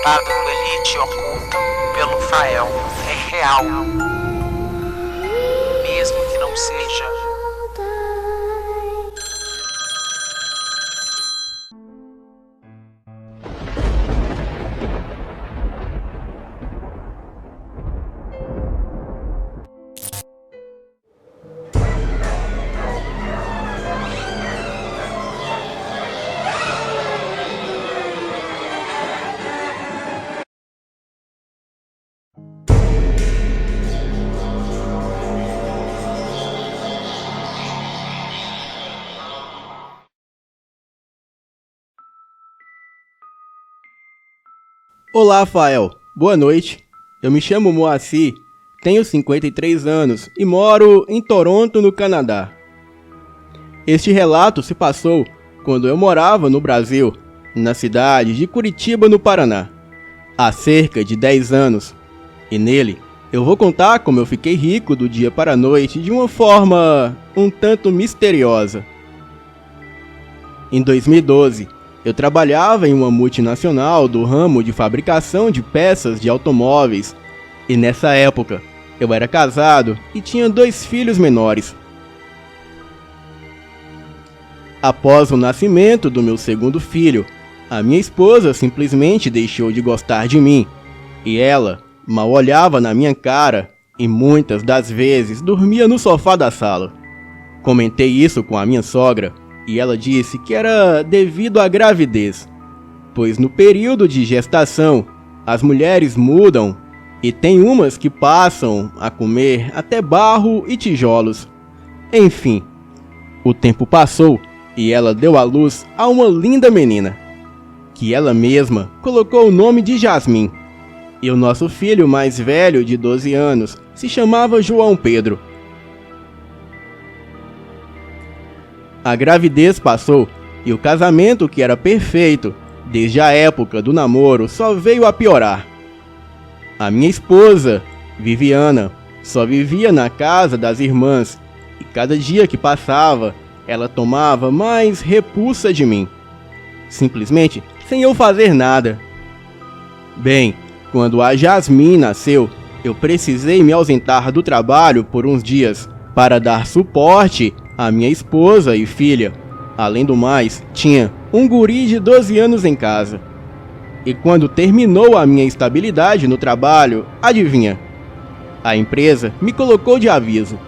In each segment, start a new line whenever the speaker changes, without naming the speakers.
Lado elite oculto pelo Fael é real, mesmo que não seja.
Olá, Fael. Boa noite. Eu me chamo Moacir, tenho 53 anos e moro em Toronto, no Canadá. Este relato se passou quando eu morava no Brasil, na cidade de Curitiba, no Paraná, há cerca de 10 anos. E nele, eu vou contar como eu fiquei rico do dia para a noite de uma forma um tanto misteriosa. Em 2012, eu trabalhava em uma multinacional do ramo de fabricação de peças de automóveis, e nessa época eu era casado e tinha 2 filhos menores. Após o nascimento do meu segundo filho, a minha esposa simplesmente deixou de gostar de mim, e ela mal olhava na minha cara e muitas das vezes dormia no sofá da sala. Comentei isso com a minha sogra, e ela disse que era devido à gravidez, pois no período de gestação as mulheres mudam e tem umas que passam a comer até barro e tijolos. Enfim, o tempo passou e ela deu à luz a uma linda menina, que ela mesma colocou o nome de Jasmin, e o nosso filho mais velho de 12 anos se chamava João Pedro. A gravidez passou e o casamento, que era perfeito desde a época do namoro, só veio a piorar. A minha esposa, Viviana, só vivia na casa das irmãs e cada dia que passava, ela tomava mais repulsa de mim, simplesmente sem eu fazer nada. Bem, quando a Jasmin nasceu, eu precisei me ausentar do trabalho por uns dias para dar suporte a minha esposa e filha. Além do mais, tinha um guri de 12 anos em casa. E quando terminou a minha estabilidade no trabalho, adivinha? A empresa me colocou de aviso.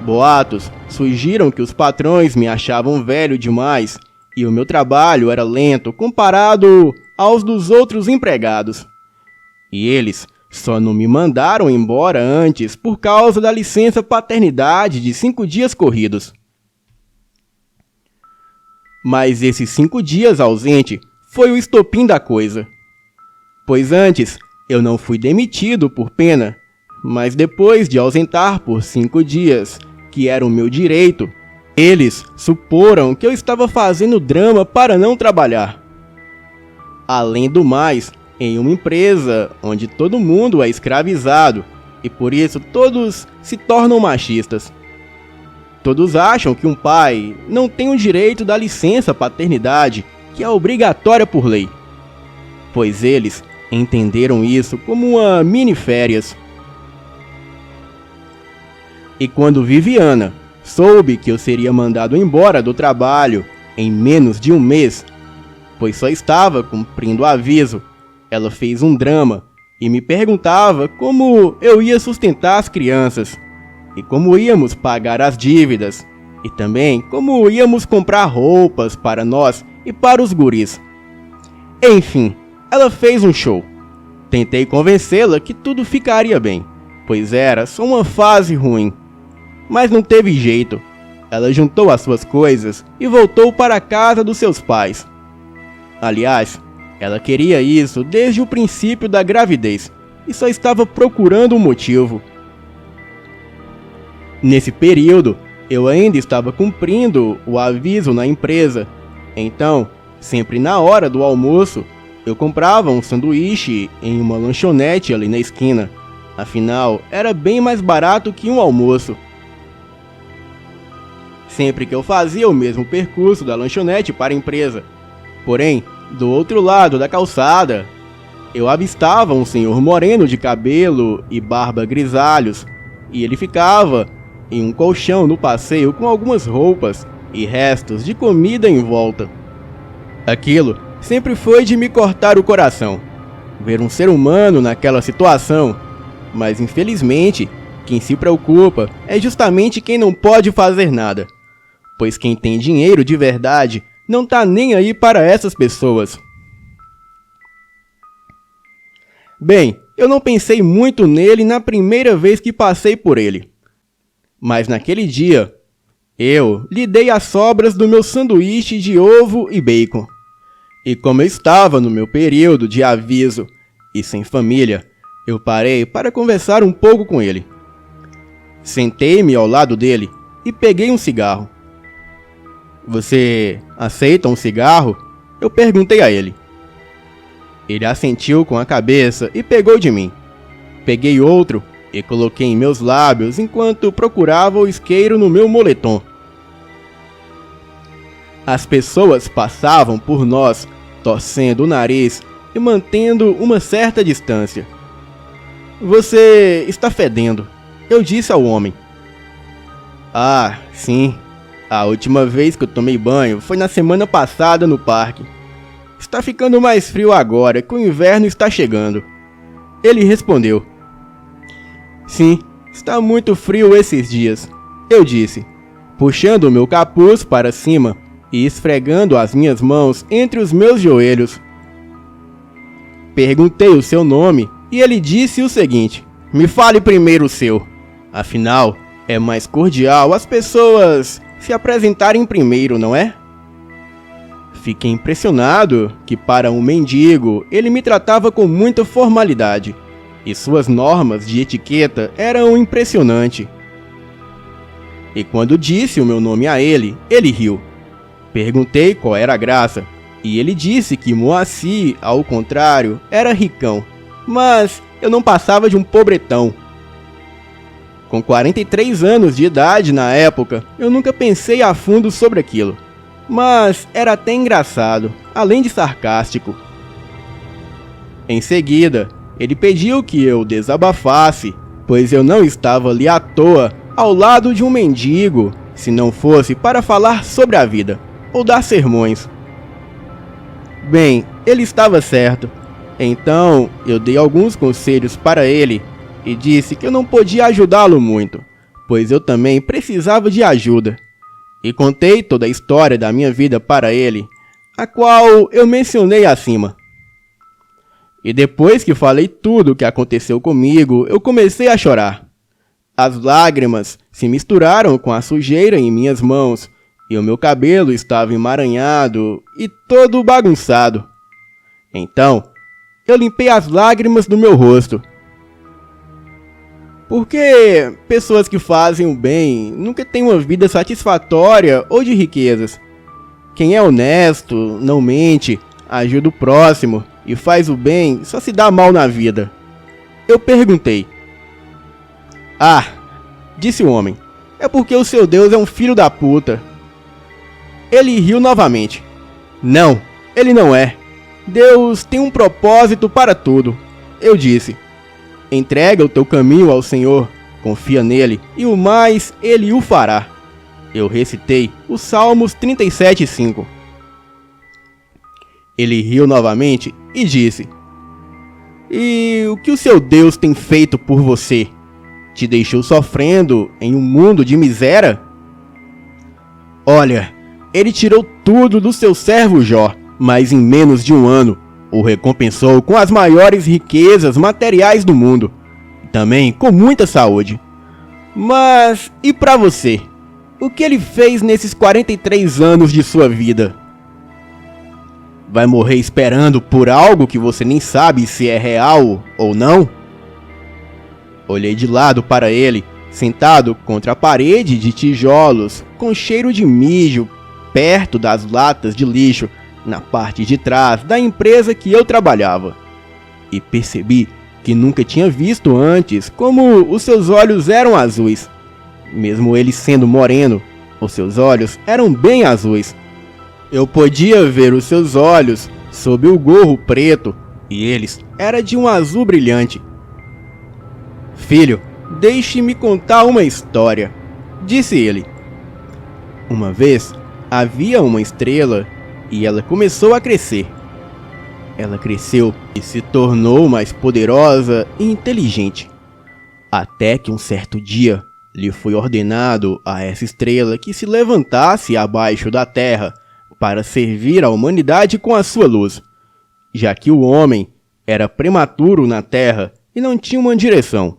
Boatos surgiram que os patrões me achavam velho demais e o meu trabalho era lento comparado aos dos outros empregados. E eles só não me mandaram embora antes por causa da licença paternidade de 5 dias corridos. Mas esses 5 dias ausente foi o estopim da coisa. Pois antes eu não fui demitido por pena, mas depois de ausentar por 5 dias, que era o meu direito, eles suporam que eu estava fazendo drama para não trabalhar. Além do mais, em uma empresa onde todo mundo é escravizado e por isso todos se tornam machistas. Todos acham que um pai não tem o direito da licença paternidade, que é obrigatória por lei, pois eles entenderam isso como uma mini férias. E quando Viviana soube que eu seria mandado embora do trabalho em menos de um mês, pois só estava cumprindo o aviso, ela fez um drama e me perguntava como eu ia sustentar as crianças, e como íamos pagar as dívidas, e também como íamos comprar roupas para nós e para os guris. Enfim, ela fez um show. Tentei convencê-la que tudo ficaria bem, pois era só uma fase ruim. Mas não teve jeito. Ela juntou as suas coisas e voltou para a casa dos seus pais. Aliás, ela queria isso desde o princípio da gravidez e só estava procurando um motivo. Nesse período, eu ainda estava cumprindo o aviso na empresa. Então, sempre na hora do almoço, eu comprava um sanduíche em uma lanchonete ali na esquina. Afinal, era bem mais barato que um almoço. Sempre que eu fazia o mesmo percurso da lanchonete para a empresa. Porém, do outro lado da calçada, eu avistava um senhor moreno de cabelo e barba grisalhos, e ele ficava em um colchão no passeio com algumas roupas e restos de comida em volta. Aquilo sempre foi de me cortar o coração, ver um ser humano naquela situação, mas infelizmente, quem se preocupa é justamente quem não pode fazer nada, pois quem tem dinheiro de verdade não tá nem aí para essas pessoas. Bem, eu não pensei muito nele na primeira vez que passei por ele, mas naquele dia, eu lhe dei as sobras do meu sanduíche de ovo e bacon. E como eu estava no meu período de aviso e sem família, eu parei para conversar um pouco com ele. Sentei-me ao lado dele e peguei um cigarro. "Você aceita um cigarro?" eu perguntei a ele. Ele assentiu com a cabeça e pegou de mim. Peguei outro e coloquei em meus lábios enquanto procurava o isqueiro no meu moletom. As pessoas passavam por nós, torcendo o nariz e mantendo uma certa distância. "Você está fedendo", eu disse ao homem. "Ah, sim. A última vez que eu tomei banho foi na semana passada no parque. Está ficando mais frio agora que o inverno está chegando." Ele respondeu. "Sim, está muito frio esses dias", eu disse, puxando o meu capuz para cima e esfregando as minhas mãos entre os meus joelhos. Perguntei o seu nome e ele disse o seguinte: "Me fale primeiro o seu. Afinal, é mais cordial as pessoas se apresentarem primeiro, não é?" Fiquei impressionado que, para um mendigo, ele me tratava com muita formalidade, e suas normas de etiqueta eram impressionantes. E quando disse o meu nome a ele, ele riu. Perguntei qual era a graça, e ele disse que Moacir, ao contrário, era ricão, mas eu não passava de um pobretão. Com 43 anos de idade na época, eu nunca pensei a fundo sobre aquilo, mas era até engraçado, além de sarcástico. Em seguida, ele pediu que eu desabafasse, pois eu não estava ali à toa, ao lado de um mendigo, se não fosse para falar sobre a vida, ou dar sermões. Bem, ele estava certo. Então, eu dei alguns conselhos para ele e disse que eu não podia ajudá-lo muito, pois eu também precisava de ajuda. E contei toda a história da minha vida para ele, a qual eu mencionei acima. E depois que falei tudo o que aconteceu comigo, eu comecei a chorar. As lágrimas se misturaram com a sujeira em minhas mãos, e o meu cabelo estava emaranhado e todo bagunçado. Então, eu limpei as lágrimas do meu rosto. Porque pessoas que fazem o bem nunca têm uma vida satisfatória ou de riquezas. Quem é honesto, não mente, ajuda o próximo e faz o bem só se dá mal na vida. Eu perguntei. "Ah", disse o homem, "é porque o seu Deus é um filho da puta." Ele riu novamente. "Não, ele não é. Deus tem um propósito para tudo", eu disse. "Entrega o teu caminho ao Senhor, confia nele, e o mais ele o fará." Eu recitei os Salmos 37:5. Ele riu novamente e disse: "E o que o seu Deus tem feito por você? Te deixou sofrendo em um mundo de miséria?" "Olha, ele tirou tudo do seu servo Jó, mas em menos de um ano o recompensou com as maiores riquezas materiais do mundo, e também com muita saúde. Mas e pra você? O que ele fez nesses 43 anos de sua vida? Vai morrer esperando por algo que você nem sabe se é real ou não?" Olhei de lado para ele, sentado contra a parede de tijolos, com cheiro de mijo, perto das latas de lixo, na parte de trás da empresa que eu trabalhava. E percebi que nunca tinha visto antes como os seus olhos eram azuis. Mesmo ele sendo moreno, os seus olhos eram bem azuis. Eu podia ver os seus olhos sob o gorro preto e eles era de um azul brilhante. Filho, deixe-me contar uma história, disse ele. Uma vez havia uma estrela e ela começou a crescer. Ela cresceu e se tornou mais poderosa e inteligente, até que um certo dia lhe foi ordenado a essa estrela que se levantasse abaixo da terra para servir a humanidade com a sua luz, já que o homem era prematuro na terra e não tinha uma direção.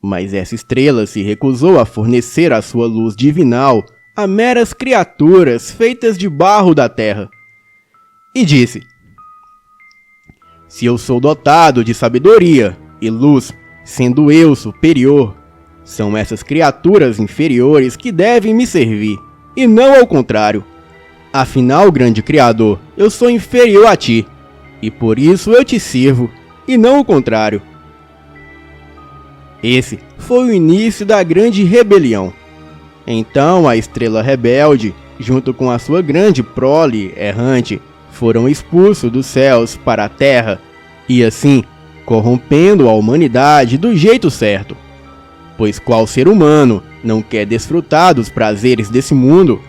Mas essa estrela se recusou a fornecer a sua luz divinal a meras criaturas feitas de barro da terra. E disse: se eu sou dotado de sabedoria e luz, sendo eu superior, são essas criaturas inferiores que devem me servir, e não ao contrário. Afinal, grande Criador, eu sou inferior a ti, e por isso eu te sirvo, e não o contrário. Esse foi o início da grande rebelião. Então a estrela rebelde, junto com a sua grande prole errante, foram expulsos dos céus para a terra, e assim, corrompendo a humanidade do jeito certo. Pois qual ser humano não quer desfrutar dos prazeres desse mundo?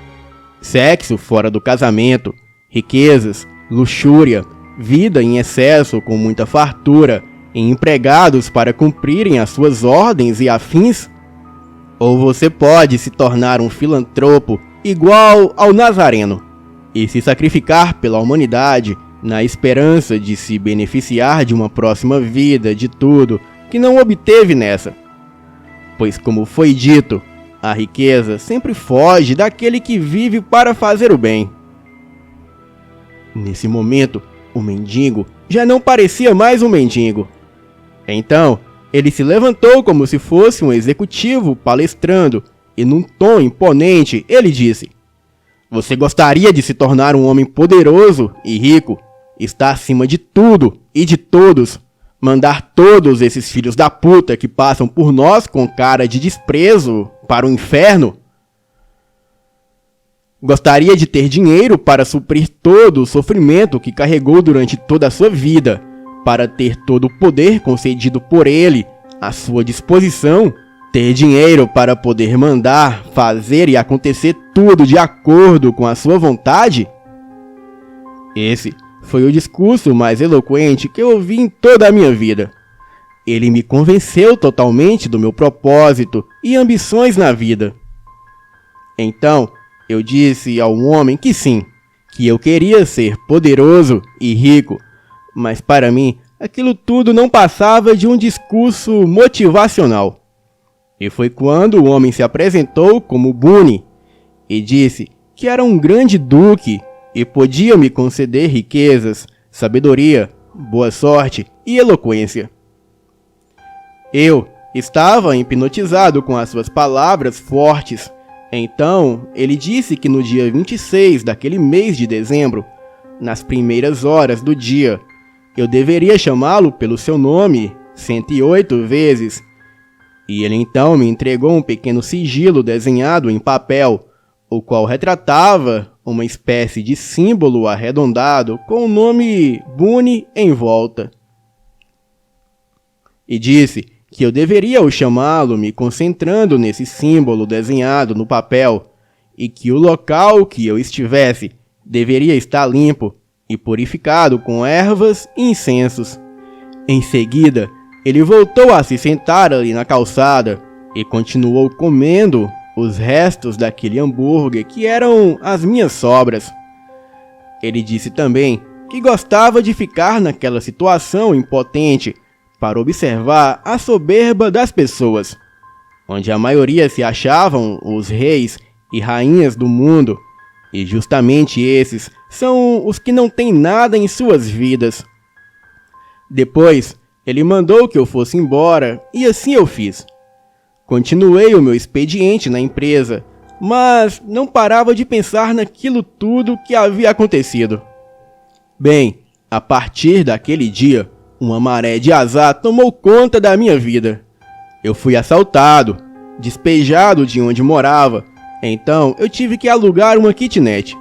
Sexo fora do casamento, riquezas, luxúria, vida em excesso com muita fartura, e empregados para cumprirem as suas ordens e afins? Ou você pode se tornar um filantropo igual ao Nazareno e se sacrificar pela humanidade na esperança de se beneficiar de uma próxima vida de tudo que não obteve nessa. Pois, como foi dito, a riqueza sempre foge daquele que vive para fazer o bem. Nesse momento, o mendigo já não parecia mais um mendigo. Então, ele se levantou como se fosse um executivo palestrando e, num tom imponente, ele disse: você gostaria de se tornar um homem poderoso e rico, estar acima de tudo e de todos, mandar todos esses filhos da puta que passam por nós com cara de desprezo para o inferno? Gostaria de ter dinheiro para suprir todo o sofrimento que carregou durante toda a sua vida, para ter todo o poder concedido por ele à sua disposição, ter dinheiro para poder mandar, fazer e acontecer tudo de acordo com a sua vontade? Esse foi o discurso mais eloquente que eu ouvi em toda a minha vida. Ele me convenceu totalmente do meu propósito e ambições na vida. Então, eu disse ao homem que sim, que eu queria ser poderoso e rico, mas para mim, aquilo tudo não passava de um discurso motivacional. E foi quando o homem se apresentou como Buni e disse que era um grande duque e podia me conceder riquezas, sabedoria, boa sorte e eloquência. Eu estava hipnotizado com as suas palavras fortes. Então, ele disse que no dia 26 daquele mês de dezembro, nas primeiras horas do dia, eu deveria chamá-lo pelo seu nome 108 vezes. E ele então me entregou um pequeno sigilo desenhado em papel, o qual retratava uma espécie de símbolo arredondado com o nome Buni em volta. E disse que eu deveria o chamá-lo me concentrando nesse símbolo desenhado no papel, e que o local que eu estivesse deveria estar limpo e purificado com ervas e incensos. Em seguida, ele voltou a se sentar ali na calçada e continuou comendo os restos daquele hambúrguer que eram as minhas sobras. Ele disse também que gostava de ficar naquela situação impotente para observar a soberba das pessoas, onde a maioria se achavam os reis e rainhas do mundo, e justamente esses são os que não têm nada em suas vidas. Depois, ele mandou que eu fosse embora, e assim eu fiz. Continuei o meu expediente na empresa, mas não parava de pensar naquilo tudo que havia acontecido. Bem, a partir daquele dia, uma maré de azar tomou conta da minha vida. Eu fui assaltado, despejado de onde morava, então eu tive que alugar uma kitnet.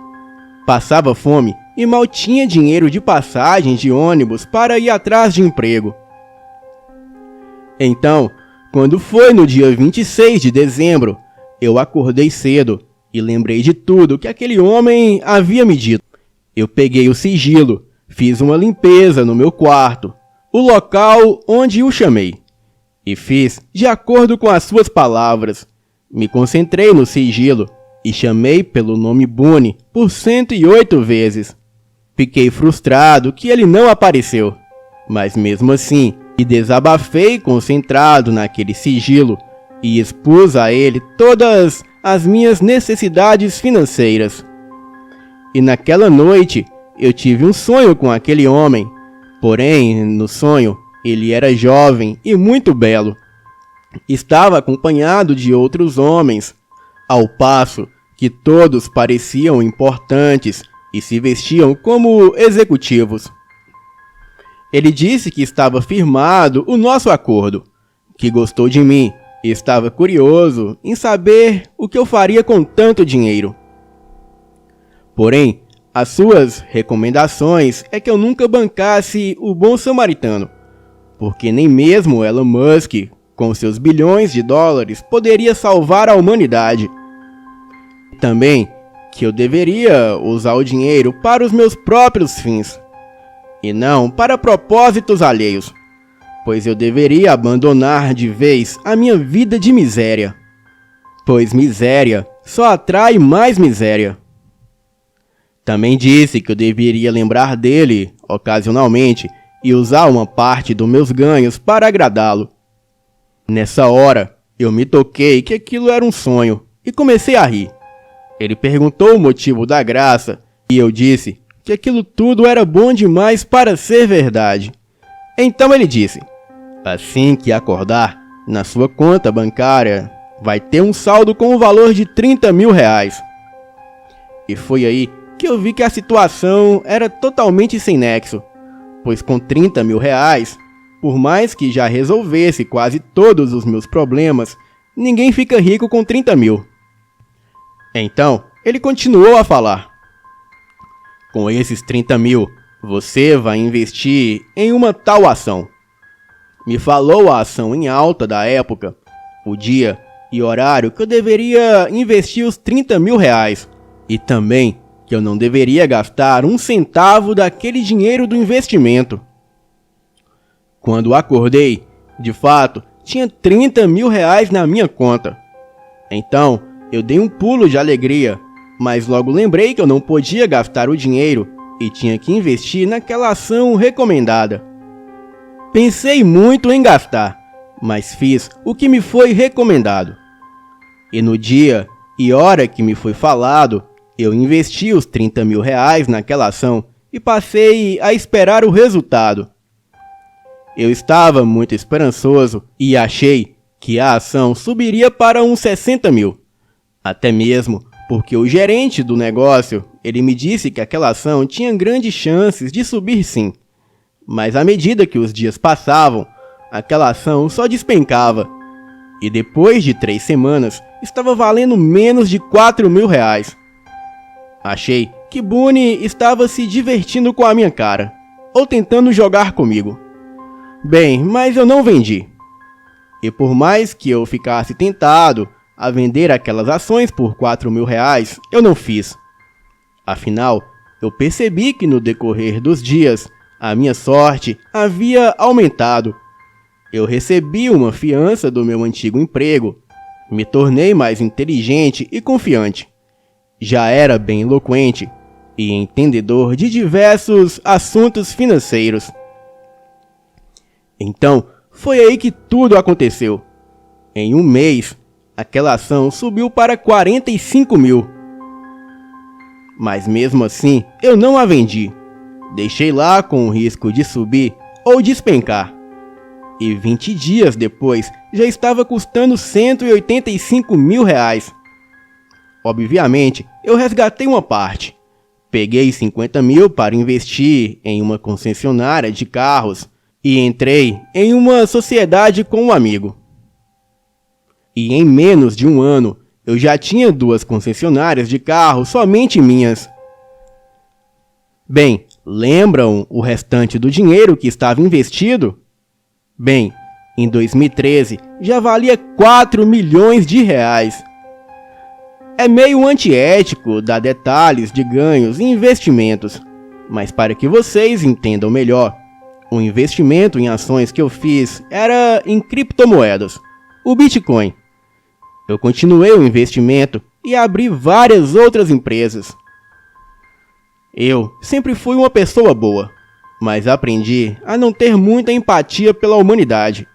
Passava fome e mal tinha dinheiro de passagem de ônibus para ir atrás de emprego. Então, quando foi no dia 26 de dezembro, eu acordei cedo e lembrei de tudo que aquele homem havia me dito. Eu peguei o sigilo, fiz uma limpeza no meu quarto, o local onde o chamei, e fiz de acordo com as suas palavras. Me concentrei no sigilo e chamei pelo nome Boone por 108 vezes. Fiquei frustrado que ele não apareceu, mas mesmo assim, me desabafei concentrado naquele sigilo e expus a ele todas as minhas necessidades financeiras. E naquela noite, eu tive um sonho com aquele homem, porém, no sonho, ele era jovem e muito belo. Estava acompanhado de outros homens, ao passo que todos pareciam importantes e se vestiam como executivos. Ele disse que estava firmado o nosso acordo, que gostou de mim e estava curioso em saber o que eu faria com tanto dinheiro. Porém, as suas recomendações é que eu nunca bancasse o bom samaritano, porque nem mesmo Elon Musk, com seus bilhões de dólares, poderia salvar a humanidade. Também que eu deveria usar o dinheiro para os meus próprios fins, e não para propósitos alheios, pois eu deveria abandonar de vez a minha vida de miséria, pois miséria só atrai mais miséria. Também disse que eu deveria lembrar dele ocasionalmente e usar uma parte dos meus ganhos para agradá-lo. Nessa hora, eu me toquei que aquilo era um sonho e comecei a rir. Ele perguntou o motivo da graça e eu disse que aquilo tudo era bom demais para ser verdade. Então ele disse: assim que acordar, na sua conta bancária vai ter um saldo com o valor de 30 mil reais. E foi aí que eu vi que a situação era totalmente sem nexo, pois com 30 mil reais, por mais que já resolvesse quase todos os meus problemas, ninguém fica rico com 30 mil. Então, ele continuou a falar: com esses 30 mil, você vai investir em uma tal ação. Me falou a ação em alta da época, o dia e horário que eu deveria investir os 30 mil reais, e também que eu não deveria gastar um centavo daquele dinheiro do investimento. Quando acordei, de fato, tinha 30 mil reais na minha conta. Então, eu dei um pulo de alegria, mas logo lembrei que eu não podia gastar o dinheiro e tinha que investir naquela ação recomendada. Pensei muito em gastar, mas fiz o que me foi recomendado. E no dia e hora que me foi falado, eu investi os 30 mil reais naquela ação e passei a esperar o resultado. Eu estava muito esperançoso e achei que a ação subiria para uns 60 mil. Até mesmo porque o gerente do negócio, ele me disse que aquela ação tinha grandes chances de subir sim. Mas à medida que os dias passavam, aquela ação só despencava. E depois de 3 semanas, estava valendo menos de 4 mil reais. Achei que Boone estava se divertindo com a minha cara, ou tentando jogar comigo. Bem, mas eu não vendi. E por mais que eu ficasse tentado a vender aquelas ações por 4 mil reais, eu não fiz. Afinal, eu percebi que no decorrer dos dias, a minha sorte havia aumentado. Eu recebi uma fiança do meu antigo emprego, me tornei mais inteligente e confiante. Já era bem eloquente e entendedor de diversos assuntos financeiros. Então, foi aí que tudo aconteceu. Em um mês, aquela ação subiu para 45 mil. Mas mesmo assim, eu não a vendi. Deixei lá com o risco de subir ou despencar. E 20 dias depois, já estava custando 185 mil reais. Obviamente, eu resgatei uma parte. Peguei 50 mil para investir em uma concessionária de carros e entrei em uma sociedade com um amigo. E em menos de um ano, eu já tinha 2 concessionárias de carro somente minhas. Bem, lembram o restante do dinheiro que estava investido? Bem, em 2013 já valia 4 milhões de reais. É meio antiético dar detalhes de ganhos e investimentos, mas para que vocês entendam melhor, o investimento em ações que eu fiz era em criptomoedas, o Bitcoin. Eu continuei o investimento e abri várias outras empresas. Eu sempre fui uma pessoa boa, mas aprendi a não ter muita empatia pela humanidade,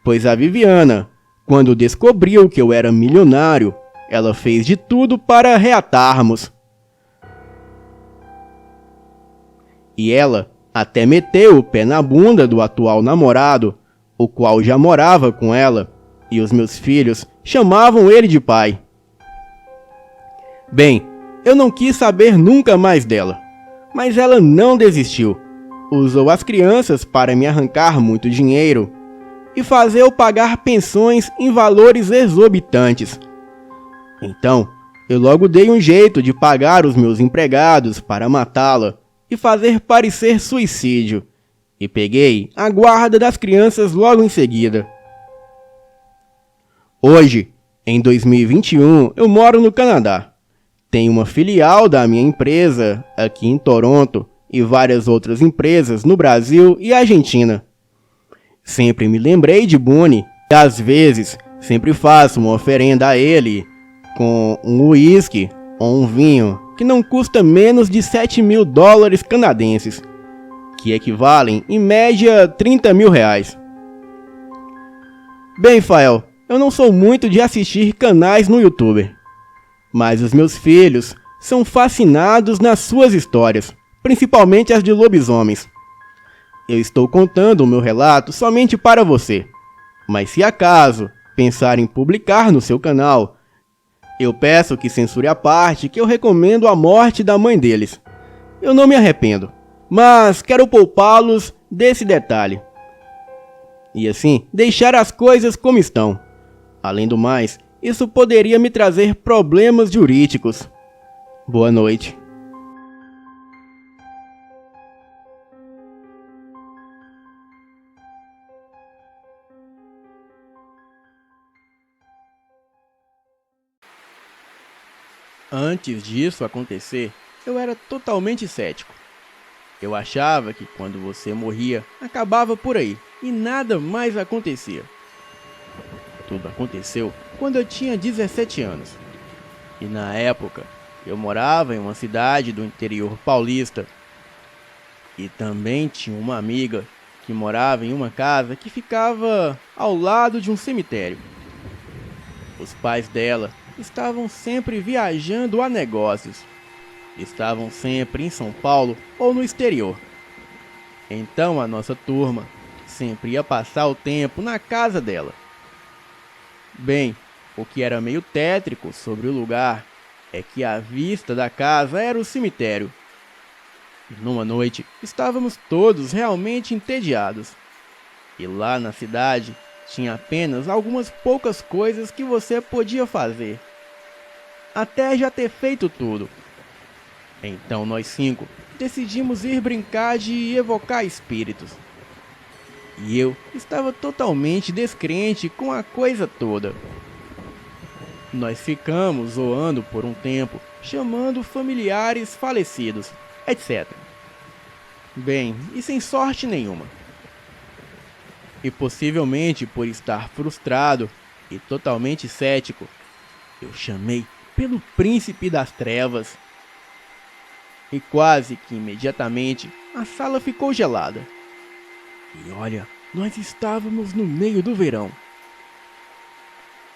pois a Viviana, quando descobriu que eu era milionário, ela fez de tudo para reatarmos. E ela até meteu o pé na bunda do atual namorado, o qual já morava com ela, e os meus filhos chamavam ele de pai. Bem, eu não quis saber nunca mais dela, mas ela não desistiu. Usou as crianças para me arrancar muito dinheiro e fazer eu pagar pensões em valores exorbitantes. Então, eu logo dei um jeito de pagar os meus empregados para matá-la e fazer parecer suicídio, e peguei a guarda das crianças logo em seguida. Hoje, em 2021, eu moro no Canadá. Tenho uma filial da minha empresa aqui em Toronto e várias outras empresas no Brasil e Argentina. Sempre me lembrei de Boone e às vezes sempre faço uma oferenda a ele com um uísque ou um vinho que não custa menos de 7 mil dólares canadenses, que equivalem em média 30 mil reais. Bem, Fael, eu não sou muito de assistir canais no YouTube, mas os meus filhos são fascinados nas suas histórias, principalmente as de lobisomens. Eu estou contando o meu relato somente para você, mas se acaso pensar em publicar no seu canal, eu peço que censure a parte que eu recomendo a morte da mãe deles. Eu não me arrependo, mas quero poupá-los desse detalhe. E assim, deixar as coisas como estão. Além do mais, isso poderia me trazer problemas jurídicos. Boa noite. Antes disso acontecer, eu era totalmente cético. Eu achava que quando você morria, acabava por aí e nada mais acontecia. Tudo aconteceu quando eu tinha 17 anos. E na época, eu morava em uma cidade do interior paulista. E também tinha uma amiga que morava em uma casa que ficava ao lado de um cemitério. Os pais dela estavam sempre viajando a negócios. Estavam sempre em São Paulo ou no exterior. Então a nossa turma sempre ia passar o tempo na casa dela. Bem, o que era meio tétrico sobre o lugar é que a vista da casa era o cemitério. E numa noite estávamos todos realmente entediados. E lá na cidade tinha apenas algumas poucas coisas que você podia fazer, até já ter feito tudo. Então nós 5 decidimos ir brincar de evocar espíritos. E eu estava totalmente descrente com a coisa toda. Nós ficamos zoando por um tempo, chamando familiares falecidos, etc. Bem, e sem sorte nenhuma. E possivelmente por estar frustrado e totalmente cético, eu chamei pelo Príncipe das Trevas. E quase que imediatamente a sala ficou gelada. E olha, nós estávamos no meio do verão.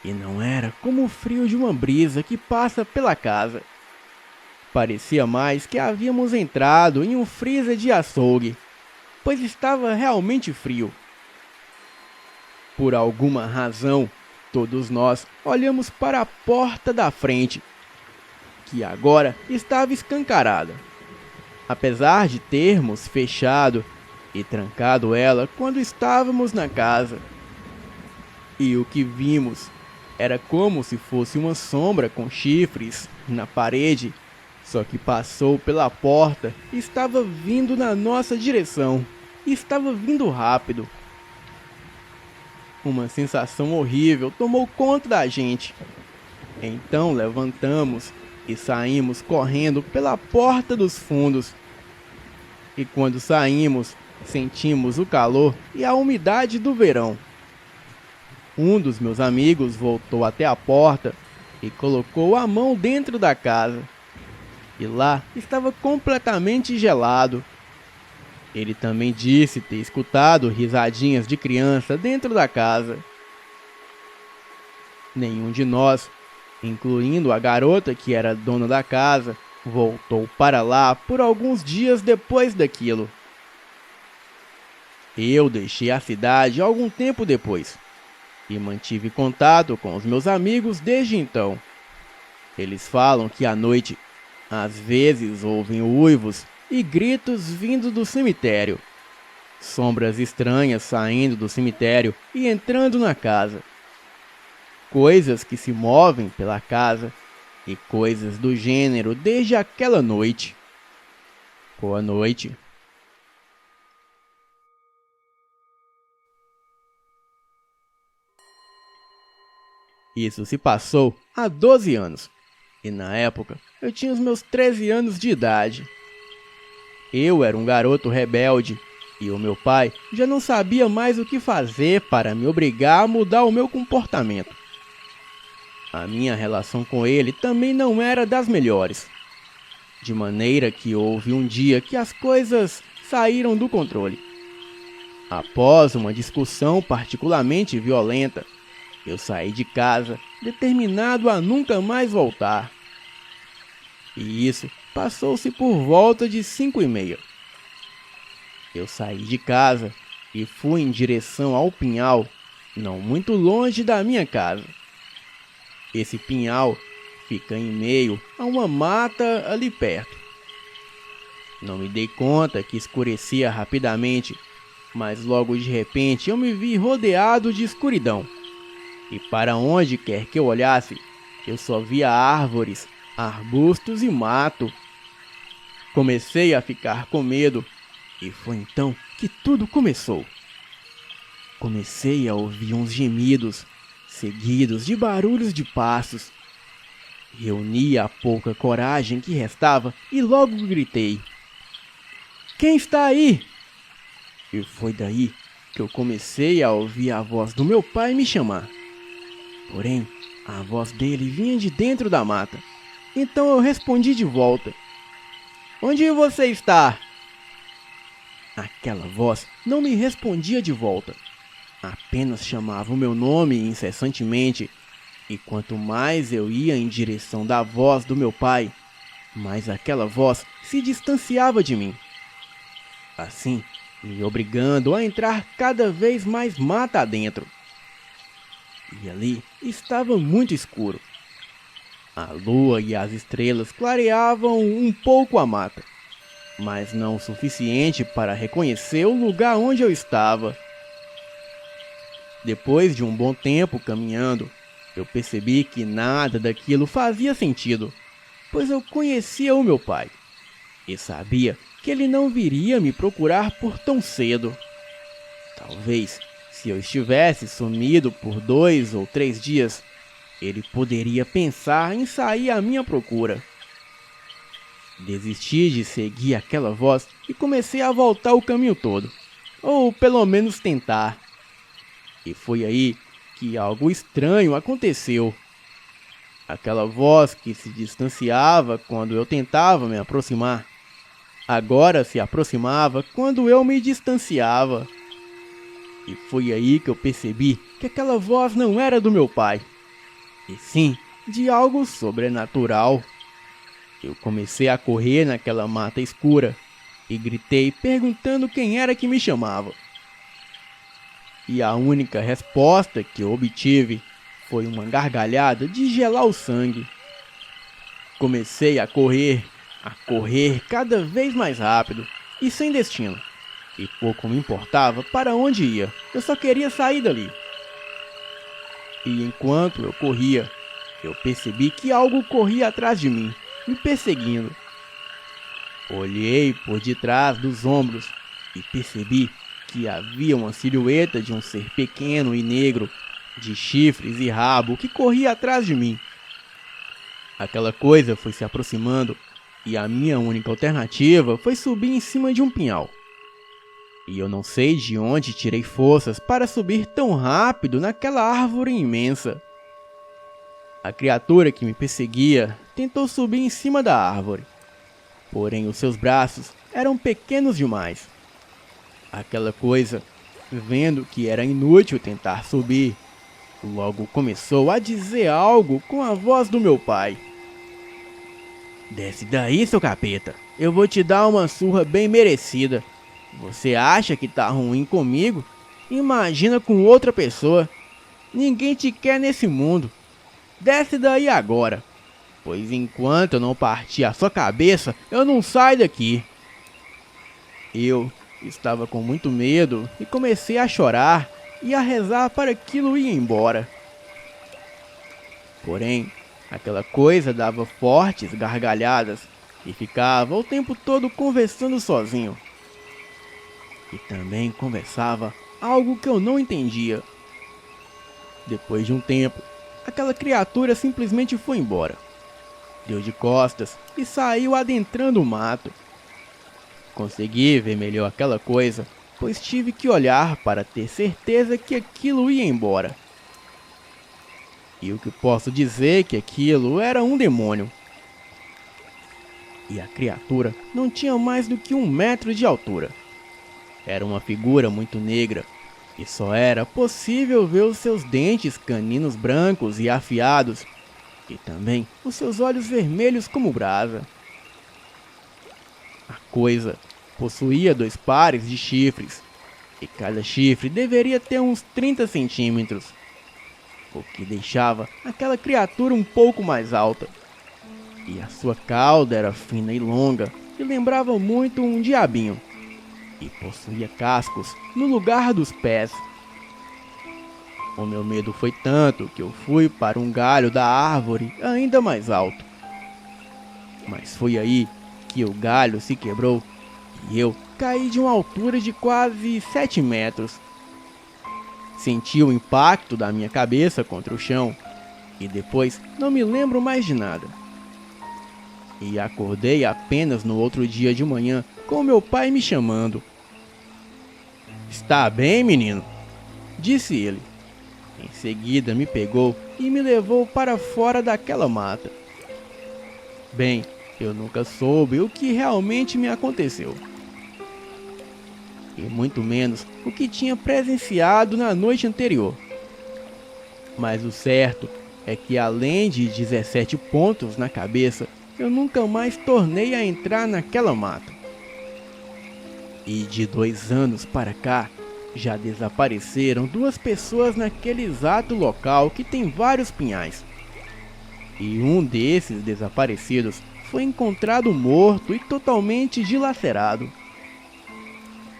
E não era como o frio de uma brisa que passa pela casa. Parecia mais que havíamos entrado em um freezer de açougue, pois estava realmente frio. Por alguma razão, todos nós olhamos para a porta da frente, que agora estava escancarada, apesar de termos fechado e trancado ela quando estávamos na casa. E o que vimos era como se fosse uma sombra com chifres na parede, Só que passou pela porta e estava vindo na nossa direção. E estava vindo rápido. Uma sensação horrível tomou conta da gente. Então levantamos e saímos correndo pela porta dos fundos. E quando saímos, sentimos o calor e a umidade do verão. Um dos meus amigos voltou até a porta e colocou a mão dentro da casa. E lá estava completamente gelado. Ele também disse ter escutado risadinhas de criança dentro da casa. Nenhum de nós, incluindo a garota que era dona da casa, voltou para lá por alguns dias depois daquilo. Eu deixei a cidade algum tempo depois e mantive contato com os meus amigos desde então. Eles falam que à noite, às vezes ouvem uivos e gritos vindo do cemitério. Sombras estranhas saindo do cemitério e entrando na casa. Coisas que se movem pela casa e coisas do gênero desde aquela noite. Boa noite. Isso se passou há 12 anos. E na época, eu tinha os meus 13 anos de idade. Eu era um garoto rebelde e o meu pai já não sabia mais o que fazer para me obrigar a mudar o meu comportamento. A minha relação com ele também não era das melhores. De maneira que houve um dia que as coisas saíram do controle. Após uma discussão particularmente violenta, eu saí de casa determinado a nunca mais voltar. E isso passou-se por volta de 5h30. Eu saí de casa e fui em direção ao pinhal, não muito longe da minha casa. Esse pinhal fica em meio a uma mata ali perto. Não me dei conta que escurecia rapidamente, mas logo de repente eu me vi rodeado de escuridão. E para onde quer que eu olhasse, eu só via árvores, arbustos e mato. Comecei a ficar com medo e foi então que tudo começou. Comecei a ouvir uns gemidos, seguidos de barulhos de passos. Reuni a pouca coragem que restava e logo gritei: "Quem está aí?" E foi daí que eu comecei a ouvir a voz do meu pai me chamar. Porém, a voz dele vinha de dentro da mata. Então eu respondi de volta: "Onde você está?" Aquela voz não me respondia de volta. Apenas chamava o meu nome incessantemente. E quanto mais eu ia em direção da voz do meu pai, mais aquela voz se distanciava de mim. Assim, me obrigando a entrar cada vez mais mata adentro. E ali estava muito escuro. A lua e as estrelas clareavam um pouco a mata, mas não o suficiente para reconhecer o lugar onde eu estava. Depois de um bom tempo caminhando, eu percebi que nada daquilo fazia sentido, pois eu conhecia o meu pai e sabia que ele não viria me procurar por tão cedo. Talvez, se eu estivesse sumido por 2 ou 3 dias, ele poderia pensar em sair à minha procura. Desisti de seguir aquela voz e comecei a voltar o caminho todo, ou pelo menos tentar. E foi aí que algo estranho aconteceu. Aquela voz que se distanciava quando eu tentava me aproximar, agora se aproximava quando eu me distanciava. E foi aí que eu percebi que aquela voz não era do meu pai, e sim de algo sobrenatural. Eu comecei a correr naquela mata escura e gritei perguntando quem era que me chamava. E a única resposta que eu obtive foi uma gargalhada de gelar o sangue. Comecei a correr cada vez mais rápido e sem destino. E pouco me importava para onde ia, eu só queria sair dali. E enquanto eu corria, eu percebi que algo corria atrás de mim, me perseguindo. Olhei por detrás dos ombros e percebi que havia uma silhueta de um ser pequeno e negro, de chifres e rabo, que corria atrás de mim. Aquela coisa foi se aproximando e a minha única alternativa foi subir em cima de um pinhal. E eu não sei de onde tirei forças para subir tão rápido naquela árvore imensa. A criatura que me perseguia tentou subir em cima da árvore, porém os seus braços eram pequenos demais. Aquela coisa, vendo que era inútil tentar subir, logo começou a dizer algo com a voz do meu pai. Desce daí, seu capeta. Eu vou te dar uma surra bem merecida. Você acha que tá ruim comigo? Imagina com outra pessoa. Ninguém te quer nesse mundo. Desce daí agora, pois enquanto eu não partir a sua cabeça, eu não saio daqui. Eu estava com muito medo e comecei a chorar e a rezar para aquilo ir embora. Porém, aquela coisa dava fortes gargalhadas e ficava o tempo todo conversando sozinho. E também conversava algo que eu não entendia. Depois de um tempo, aquela criatura simplesmente foi embora. Deu de costas e saiu adentrando o mato. Consegui ver melhor aquela coisa, pois tive que olhar para ter certeza que aquilo ia embora. E o que posso dizer é que aquilo era um demônio. E a criatura não tinha mais do que 1 metro de altura. Era uma figura muito negra, e só era possível ver os seus dentes caninos brancos e afiados, e também os seus olhos vermelhos como brasa. A coisa possuía 2 pares de chifres, e cada chifre deveria ter uns 30 centímetros, o que deixava aquela criatura um pouco mais alta. E a sua cauda era fina e longa, e lembrava muito um diabinho, e possuía cascos no lugar dos pés. O meu medo foi tanto que eu fui para um galho da árvore ainda mais alto. Mas foi aí que o galho se quebrou e eu caí de uma altura de quase 7 metros. Senti o impacto da minha cabeça contra o chão e depois não me lembro mais de nada. E acordei apenas no outro dia de manhã com meu pai me chamando. "Está bem, menino?" disse ele. Em seguida me pegou e me levou para fora daquela mata. Bem, eu nunca soube o que realmente me aconteceu. E muito menos o que tinha presenciado na noite anterior. Mas o certo é que além de 17 pontos na cabeça, eu nunca mais tornei a entrar naquela mata. E de 2 anos para cá, já desapareceram 2 pessoas naquele exato local que tem vários pinhais. E um desses desaparecidos foi encontrado morto e totalmente dilacerado.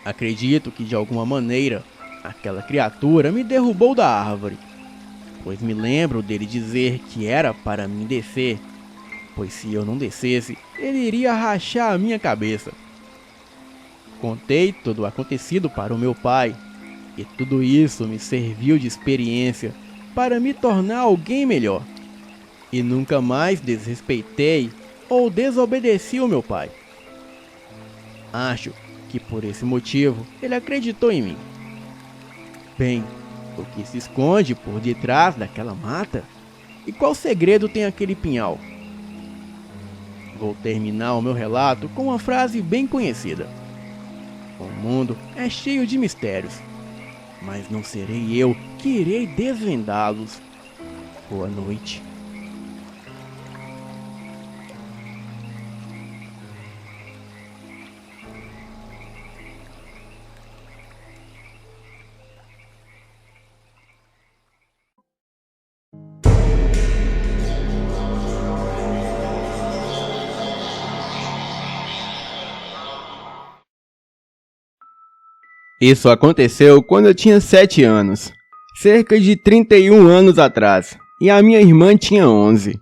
Acredito que de alguma maneira, aquela criatura me derrubou da árvore, pois me lembro dele dizer que era para mim descer, pois se eu não descesse, ele iria rachar a minha cabeça. Contei todo o acontecido para o meu pai, e tudo isso me serviu de experiência para me tornar alguém melhor. E nunca mais desrespeitei ou desobedeci o meu pai. Acho que por esse motivo ele acreditou em mim. Bem, o que se esconde por detrás daquela mata? E qual segredo tem aquele pinhal? Vou terminar o meu relato com uma frase bem conhecida. O mundo é cheio de mistérios, mas não serei eu que irei desvendá-los. Boa noite. Isso aconteceu quando eu tinha 7 anos, cerca de 31 anos atrás, e a minha irmã tinha 11.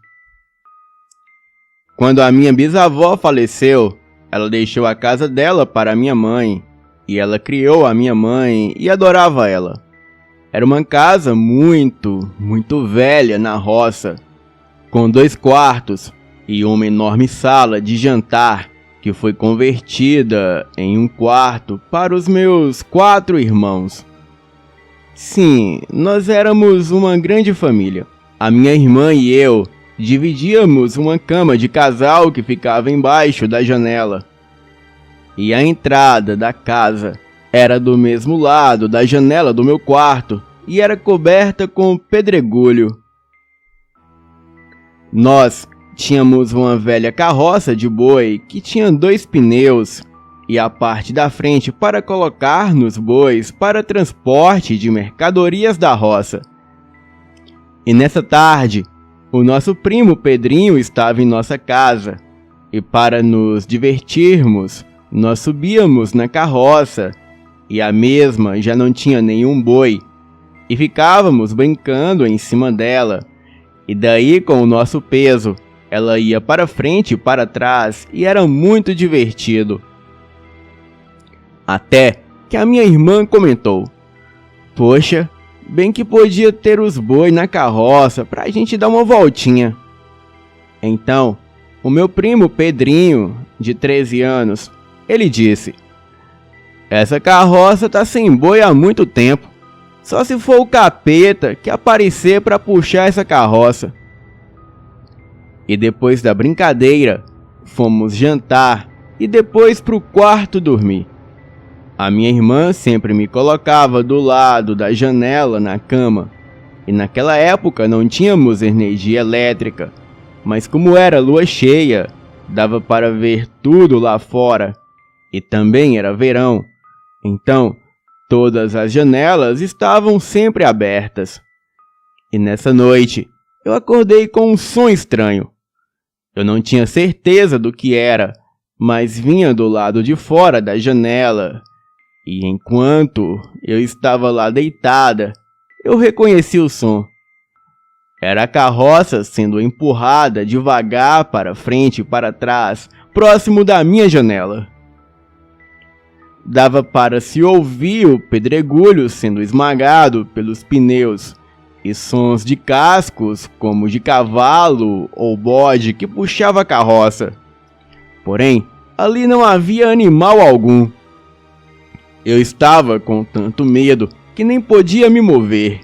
Quando a minha bisavó faleceu, ela deixou a casa dela para minha mãe, e ela criou a minha mãe e adorava ela. Era uma casa muito velha na roça, com 2 quartos e uma enorme sala de jantar que foi convertida em um quarto para os meus 4 irmãos. Sim, nós éramos uma grande família. A minha irmã e eu dividíamos uma cama de casal que ficava embaixo da janela. E a entrada da casa era do mesmo lado da janela do meu quarto e era coberta com pedregulho. Nós tínhamos uma velha carroça de boi que tinha 2 pneus e a parte da frente para colocar nos bois para transporte de mercadorias da roça. E nessa tarde, o nosso primo Pedrinho estava em nossa casa, e para nos divertirmos, nós subíamos na carroça, e a mesma já não tinha nenhum boi, e ficávamos brincando em cima dela, e daí com o nosso peso, ela ia para frente e para trás, e era muito divertido. Até que a minha irmã comentou: "Poxa, bem que podia ter os bois na carroça pra gente dar uma voltinha." Então, o meu primo Pedrinho, de 13 anos, ele disse: "Essa carroça tá sem boi há muito tempo. Só se for o capeta que aparecer pra puxar essa carroça." E depois da brincadeira, fomos jantar e depois pro quarto dormir. A minha irmã sempre me colocava do lado da janela na cama, e naquela época não tínhamos energia elétrica, mas como era lua cheia, dava para ver tudo lá fora, e também era verão, então todas as janelas estavam sempre abertas. E nessa noite eu acordei com um som estranho. Eu não tinha certeza do que era, mas vinha do lado de fora da janela. E enquanto eu estava lá deitada, eu reconheci o som. Era a carroça sendo empurrada devagar para frente e para trás, próximo da minha janela. Dava para se ouvir o pedregulho sendo esmagado pelos pneus e sons de cascos, como de cavalo ou bode que puxava a carroça. Porém, ali não havia animal algum. Eu estava com tanto medo que nem podia me mover.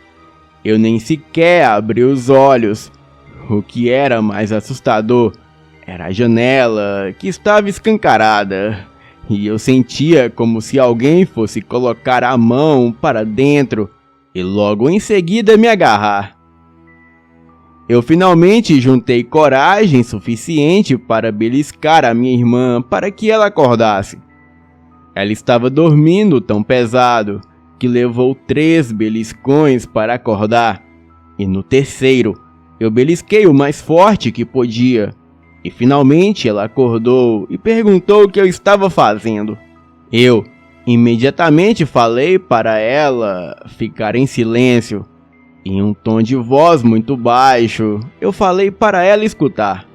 Eu nem sequer abri os olhos. O que era mais assustador era a janela, que estava escancarada, e eu sentia como se alguém fosse colocar a mão para dentro e logo em seguida me agarrar. Eu finalmente juntei coragem suficiente para beliscar a minha irmã para que ela acordasse. Ela estava dormindo tão pesado que levou 3 beliscões para acordar, e no terceiro eu belisquei o mais forte que podia, e finalmente ela acordou e perguntou o que eu estava fazendo. Eu imediatamente falei para ela ficar em silêncio. Em um tom de voz muito baixo, eu falei para ela escutar.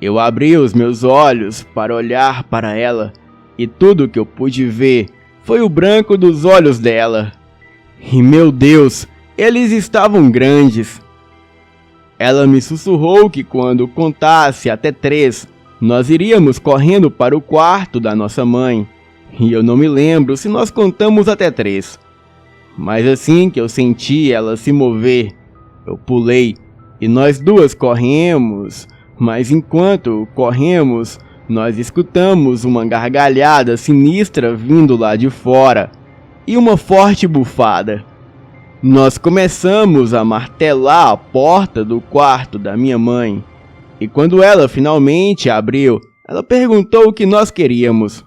Eu abri os meus olhos para olhar para ela, e tudo que eu pude ver foi o branco dos olhos dela. E meu Deus, eles estavam grandes. Ela me sussurrou que quando contasse até 3, nós iríamos correndo para o quarto da nossa mãe. E eu não me lembro se nós contamos até 3. Mas assim que eu senti ela se mover, eu pulei e nós 2 corremos. Mas enquanto corremos, nós escutamos uma gargalhada sinistra vindo lá de fora e uma forte bufada. Nós começamos a martelar a porta do quarto da minha mãe, e quando ela finalmente abriu, ela perguntou o que nós queríamos.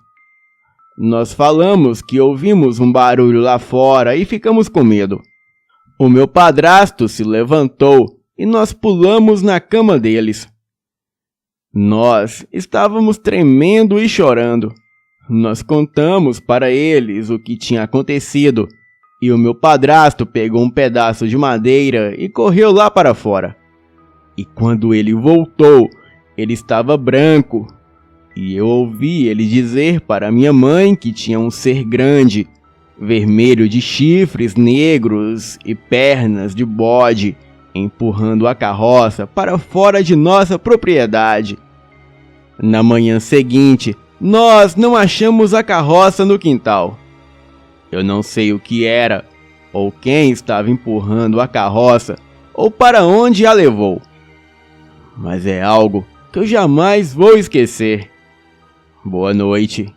Nós falamos que ouvimos um barulho lá fora e ficamos com medo. O meu padrasto se levantou e nós pulamos na cama deles. Nós estávamos tremendo e chorando. Nós contamos para eles o que tinha acontecido, e o meu padrasto pegou um pedaço de madeira e correu lá para fora. E quando ele voltou, ele estava branco. e eu ouvi ele dizer para minha mãe que tinha um ser grande, vermelho de chifres negros e pernas de bode, empurrando a carroça para fora de nossa propriedade. Na manhã seguinte, nós não achamos a carroça no quintal. Eu não sei o que era, ou quem estava empurrando a carroça, ou para onde a levou. Mas é algo que eu jamais vou esquecer. Boa noite.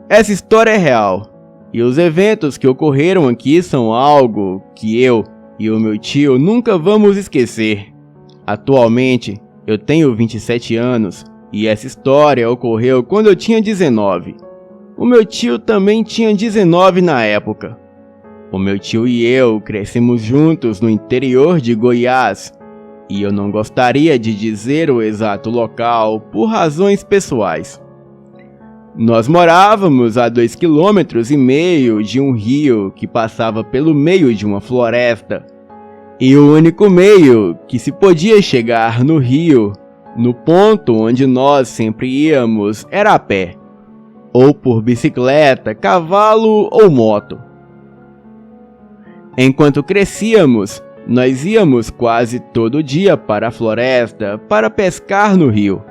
Essa história é real, e os eventos que ocorreram aqui são algo que eu e o meu tio nunca vamos esquecer. Atualmente, eu tenho 27 anos e essa história ocorreu quando eu tinha 19. O meu tio também tinha 19 na época. O meu tio e eu crescemos juntos no interior de Goiás, e eu não gostaria de dizer o exato local por razões pessoais. Nós morávamos a 2,5 km de um rio que passava pelo meio de uma floresta, e o único meio que se podia chegar no rio, no ponto onde nós sempre íamos, era a pé, ou por bicicleta, cavalo ou moto. Enquanto crescíamos, nós íamos quase todo dia para a floresta para pescar no rio,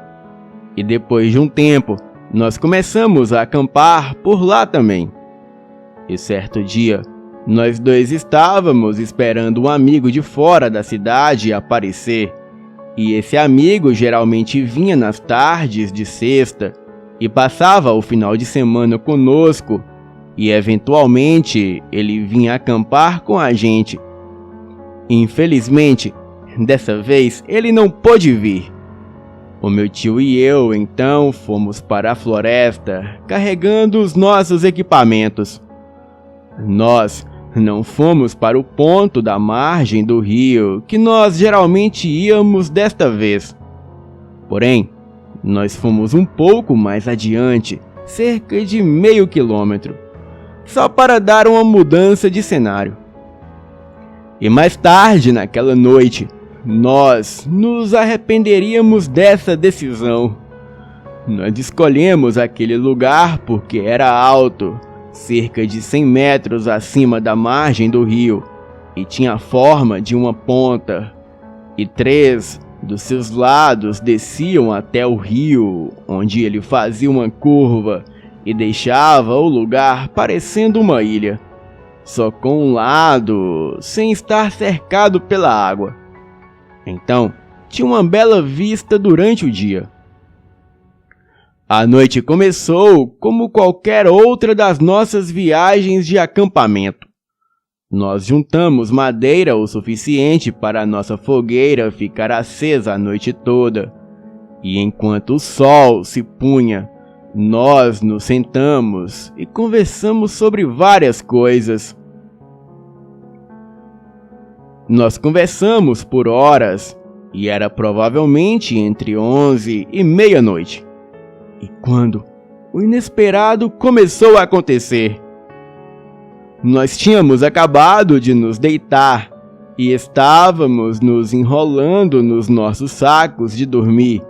e depois de um tempo, nós começamos a acampar por lá também. E certo dia, nós dois estávamos esperando um amigo de fora da cidade aparecer, e esse amigo geralmente vinha nas tardes de sexta e passava o final de semana conosco, e eventualmente ele vinha acampar com a gente. Infelizmente, dessa vez ele não pôde vir. O meu tio e eu, então, fomos para a floresta, carregando os nossos equipamentos. Nós não fomos para o ponto da margem do rio que nós geralmente íamos desta vez. Porém, nós fomos um pouco mais adiante, cerca de meio quilômetro, só para dar uma mudança de cenário. E mais tarde naquela noite, nós nos arrependeríamos dessa decisão. Nós escolhemos aquele lugar porque era alto, cerca de 100 metros acima da margem do rio, e tinha a forma de uma ponta, e 3 dos seus lados desciam até o rio, onde ele fazia uma curva e deixava o lugar parecendo uma ilha, só com um lado sem estar cercado pela água. Então, tinha uma bela vista durante o dia. A noite começou como qualquer outra das nossas viagens de acampamento. Nós juntamos madeira o suficiente para a nossa fogueira ficar acesa a noite toda, e enquanto o sol se punha, nós nos sentamos e conversamos sobre várias coisas. Nós conversamos por horas, e era provavelmente entre 11 e meia-noite. E quando o inesperado começou a acontecer. Nós tínhamos acabado de nos deitar e estávamos nos enrolando nos nossos sacos de dormir,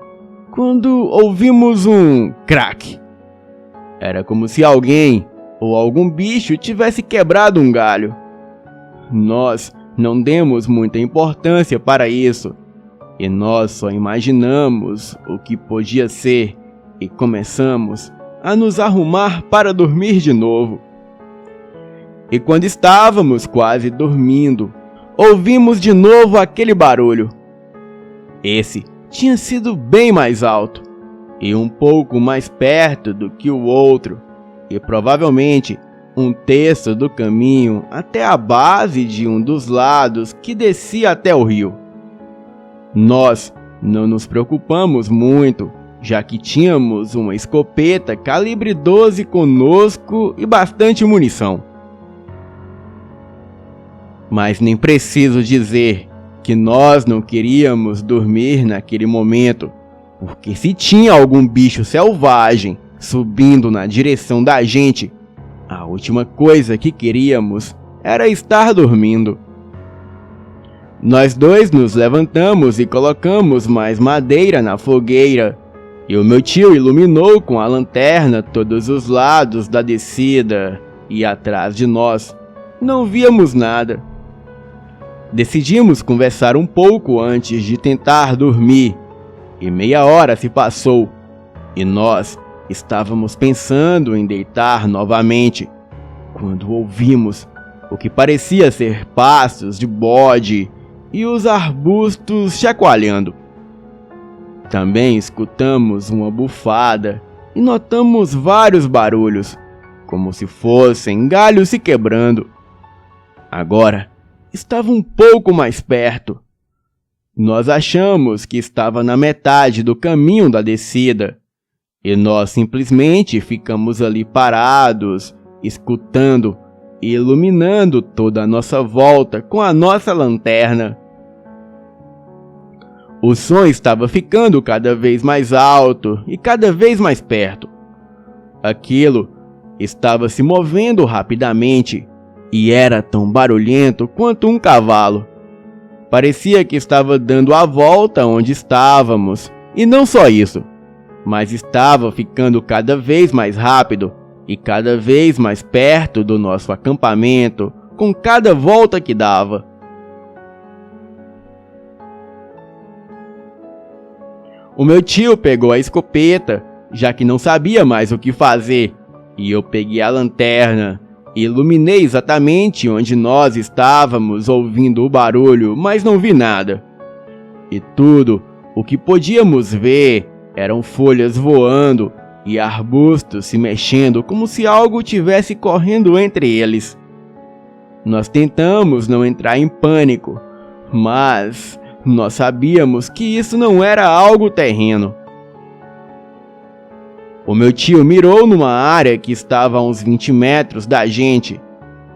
quando ouvimos um crack. Era como se alguém ou algum bicho tivesse quebrado um galho. Nós não demos muita importância para isso, e nós só imaginamos o que podia ser e começamos a nos arrumar para dormir de novo. E quando estávamos quase dormindo, ouvimos de novo aquele barulho. Esse tinha sido bem mais alto e um pouco mais perto do que o outro, e provavelmente 1/3 do caminho até a base de um dos lados que descia até o rio. Nós não nos preocupamos muito, já que tínhamos uma escopeta calibre 12 conosco e bastante munição. Mas nem preciso dizer que nós não queríamos dormir naquele momento, porque se tinha algum bicho selvagem subindo na direção da gente, a última coisa que queríamos era estar dormindo. Nós dois nos levantamos e colocamos mais madeira na fogueira, e o meu tio iluminou com a lanterna todos os lados da descida, e atrás de nós não víamos nada. Decidimos conversar um pouco antes de tentar dormir, e meia hora se passou, e nós estávamos pensando em deitar novamente, quando ouvimos o que parecia ser passos de bode e os arbustos chacoalhando. Também escutamos uma bufada e notamos vários barulhos, como se fossem galhos se quebrando. Agora estava um pouco mais perto. Nós achamos que estava na metade do caminho da descida, e nós simplesmente ficamos ali parados, escutando e iluminando toda a nossa volta com a nossa lanterna. O som estava ficando cada vez mais alto e cada vez mais perto. Aquilo estava se movendo rapidamente e era tão barulhento quanto um cavalo. Parecia que estava dando a volta onde estávamos, e não só isso, mas estava ficando cada vez mais rápido e cada vez mais perto do nosso acampamento com cada volta que dava. O meu tio pegou a escopeta, já que não sabia mais o que fazer, e eu peguei a lanterna e iluminei exatamente onde nós estávamos ouvindo o barulho, mas não vi nada. E tudo o que podíamos ver eram folhas voando e arbustos se mexendo como se algo tivesse correndo entre eles. Nós tentamos não entrar em pânico, mas nós sabíamos que isso não era algo terreno. O meu tio mirou numa área que estava a uns 20 metros da gente,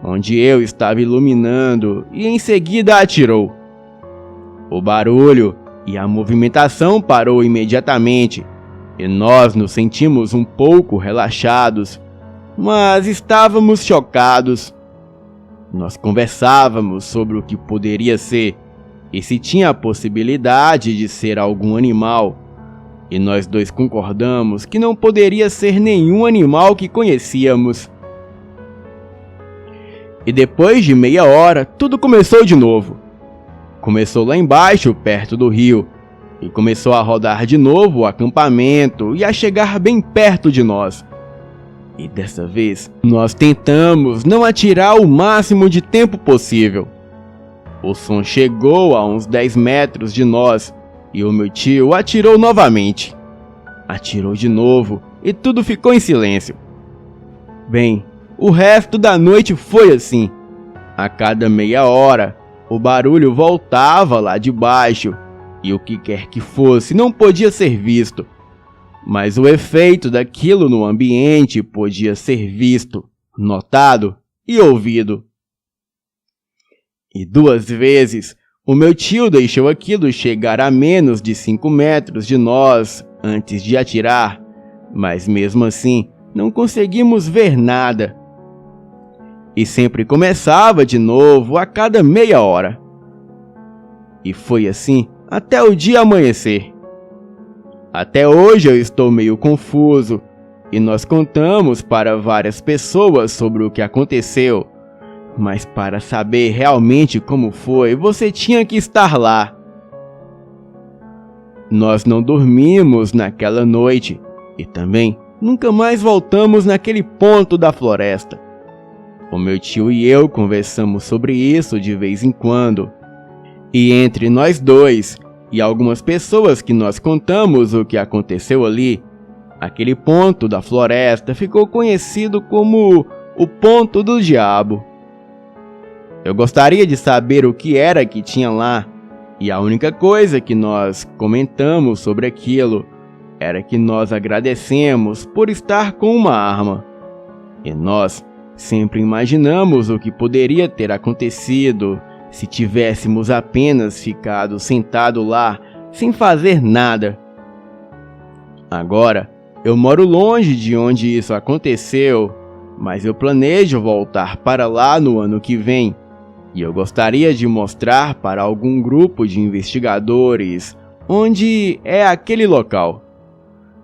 onde eu estava iluminando, e em seguida atirou. O barulho e a movimentação parou imediatamente, e nós nos sentimos um pouco relaxados, mas estávamos chocados. Nós conversávamos sobre o que poderia ser, e se tinha a possibilidade de ser algum animal, e nós dois concordamos que não poderia ser nenhum animal que conhecíamos. E depois de meia hora, tudo começou de novo. Começou lá embaixo, perto do rio, e começou a rodar de novo o acampamento e a chegar bem perto de nós. E dessa vez, nós tentamos não atirar o máximo de tempo possível. O som chegou a uns 10 metros de nós, e o meu tio atirou novamente. Atirou de novo, e tudo ficou em silêncio. Bem, o resto da noite foi assim. A cada meia hora, o barulho voltava lá de baixo, e o que quer que fosse não podia ser visto. Mas o efeito daquilo no ambiente podia ser visto, notado e ouvido. E 2 vezes, o meu tio deixou aquilo chegar a menos de 5 metros de nós antes de atirar, mas mesmo assim não conseguimos ver nada. E sempre começava de novo a cada meia hora. E foi assim até o dia amanhecer. Até hoje eu estou meio confuso, e nós contamos para várias pessoas sobre o que aconteceu, mas para saber realmente como foi, você tinha que estar lá. Nós não dormimos naquela noite, e também nunca mais voltamos naquele ponto da floresta. O meu tio e eu conversamos sobre isso de vez em quando, e entre nós dois e algumas pessoas que nós contamos o que aconteceu ali, aquele ponto da floresta ficou conhecido como o Ponto do Diabo. Eu gostaria de saber o que era que tinha lá, e a única coisa que nós comentamos sobre aquilo era que nós agradecemos por estar com uma arma. E nós sempre imaginamos o que poderia ter acontecido se tivéssemos apenas ficado sentado lá sem fazer nada. Agora, eu moro longe de onde isso aconteceu, mas eu planejo voltar para lá no ano que vem. E eu gostaria de mostrar para algum grupo de investigadores onde é aquele local.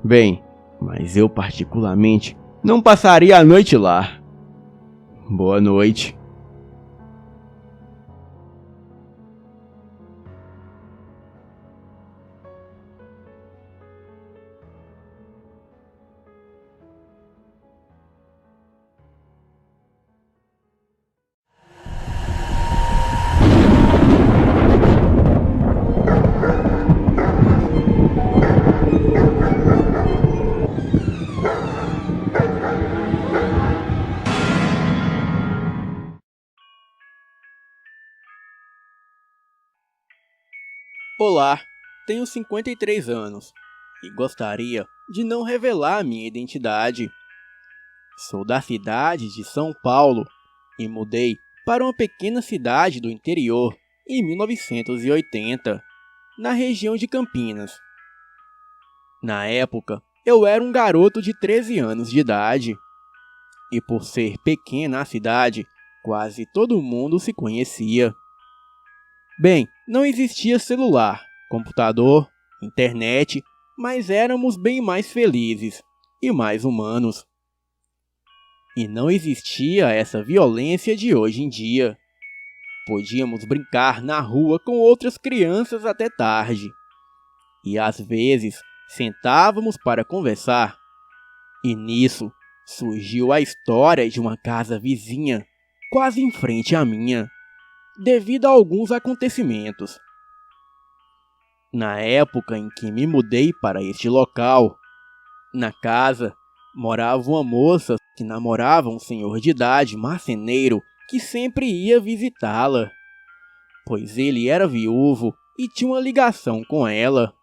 Bem, mas eu particularmente não passaria a noite lá. Boa noite. Olá, tenho 53 anos e gostaria de não revelar minha identidade. Sou da cidade de São Paulo e mudei para uma pequena cidade do interior em 1980, na região de Campinas. Na época, eu era um garoto de 13 anos de idade e, por ser pequena a cidade, quase todo mundo se conhecia. Bem, não existia celular, computador, internet, mas éramos bem mais felizes e mais humanos. E não existia essa violência de hoje em dia. Podíamos brincar na rua com outras crianças até tarde. E às vezes sentávamos para conversar. E nisso surgiu a história de uma casa vizinha, quase em frente à minha, devido a alguns acontecimentos. Na época em que me mudei para este local, na casa morava uma moça que namorava um senhor de idade marceneiro que sempre ia visitá-la, pois ele era viúvo e tinha uma ligação com ela.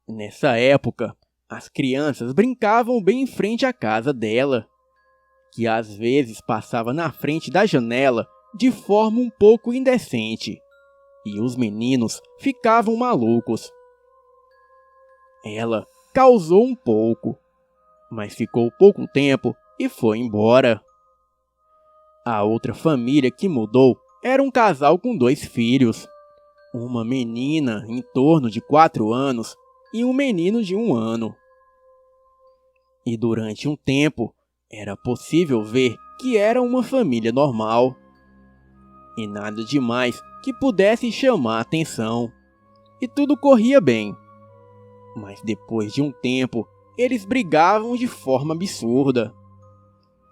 Nessa época, as crianças brincavam bem em frente à casa dela, que às vezes passava na frente da janela de forma um pouco indecente, e os meninos ficavam malucos. Ela causou um pouco, mas ficou pouco tempo e foi embora. A outra família que mudou era um casal com 2 filhos, uma menina em torno de 4 anos e um menino de 1 ano. E durante um tempo, era possível ver que era uma família normal. E nada demais que pudesse chamar a atenção. E tudo corria bem. Mas depois de um tempo, eles brigavam de forma absurda,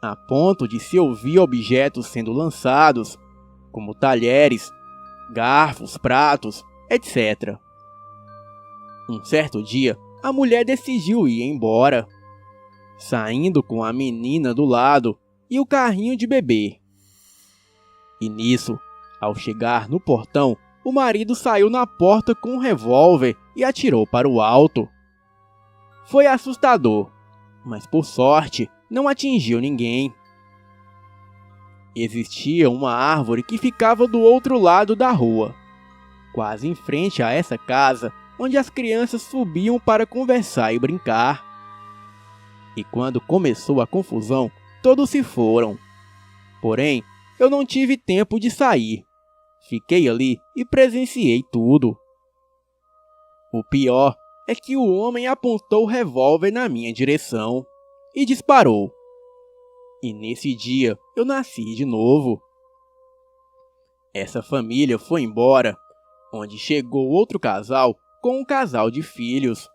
a ponto de se ouvir objetos sendo lançados, como talheres, garfos, pratos, etc. Um certo dia, a mulher decidiu ir embora, saindo com a menina do lado e o carrinho de bebê. E nisso, ao chegar no portão, o marido saiu na porta com um revólver e atirou para o alto. Foi assustador, mas por sorte não atingiu ninguém. Existia uma árvore que ficava do outro lado da rua, quase em frente a essa casa, onde as crianças subiam para conversar e brincar. E quando começou a confusão, todos se foram. Porém, eu não tive tempo de sair. Fiquei ali e presenciei tudo. O pior é que o homem apontou o revólver na minha direção e disparou. E nesse dia eu nasci de novo. Essa família foi embora, onde chegou outro casal com um casal de filhos.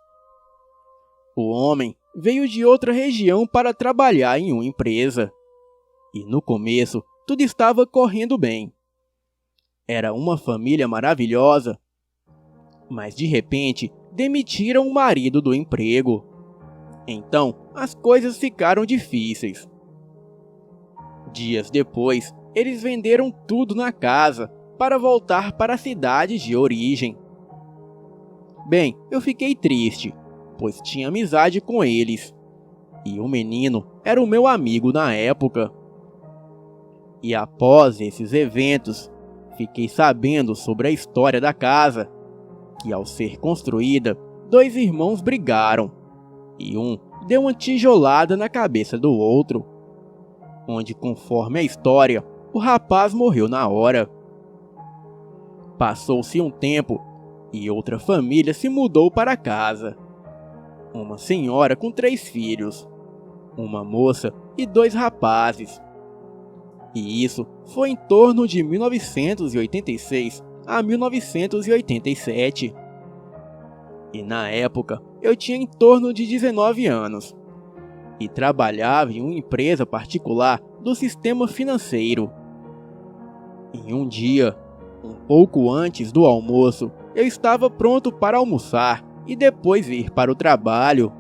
O homem veio de outra região para trabalhar em uma empresa. E no começo tudo estava correndo bem. Era uma família maravilhosa. Mas de repente demitiram o marido do emprego. Então as coisas ficaram difíceis. Dias depois, eles venderam tudo na casa para voltar para a cidade de origem. Bem, eu fiquei triste, pois tinha amizade com eles. E o menino era o meu amigo na época. E após esses eventos, fiquei sabendo sobre a história da casa, que ao ser construída, dois irmãos brigaram e um deu uma tijolada na cabeça do outro, onde, conforme a história, o rapaz morreu na hora. Passou-se um tempo e outra família se mudou para casa. Uma senhora com 3 filhos, uma moça e 2 rapazes. E isso foi em torno de 1986 a 1987. E na época eu tinha em torno de 19 anos e trabalhava em uma empresa particular do sistema financeiro. Em um dia, um pouco antes do almoço, eu estava pronto para almoçar e depois ir para o trabalho.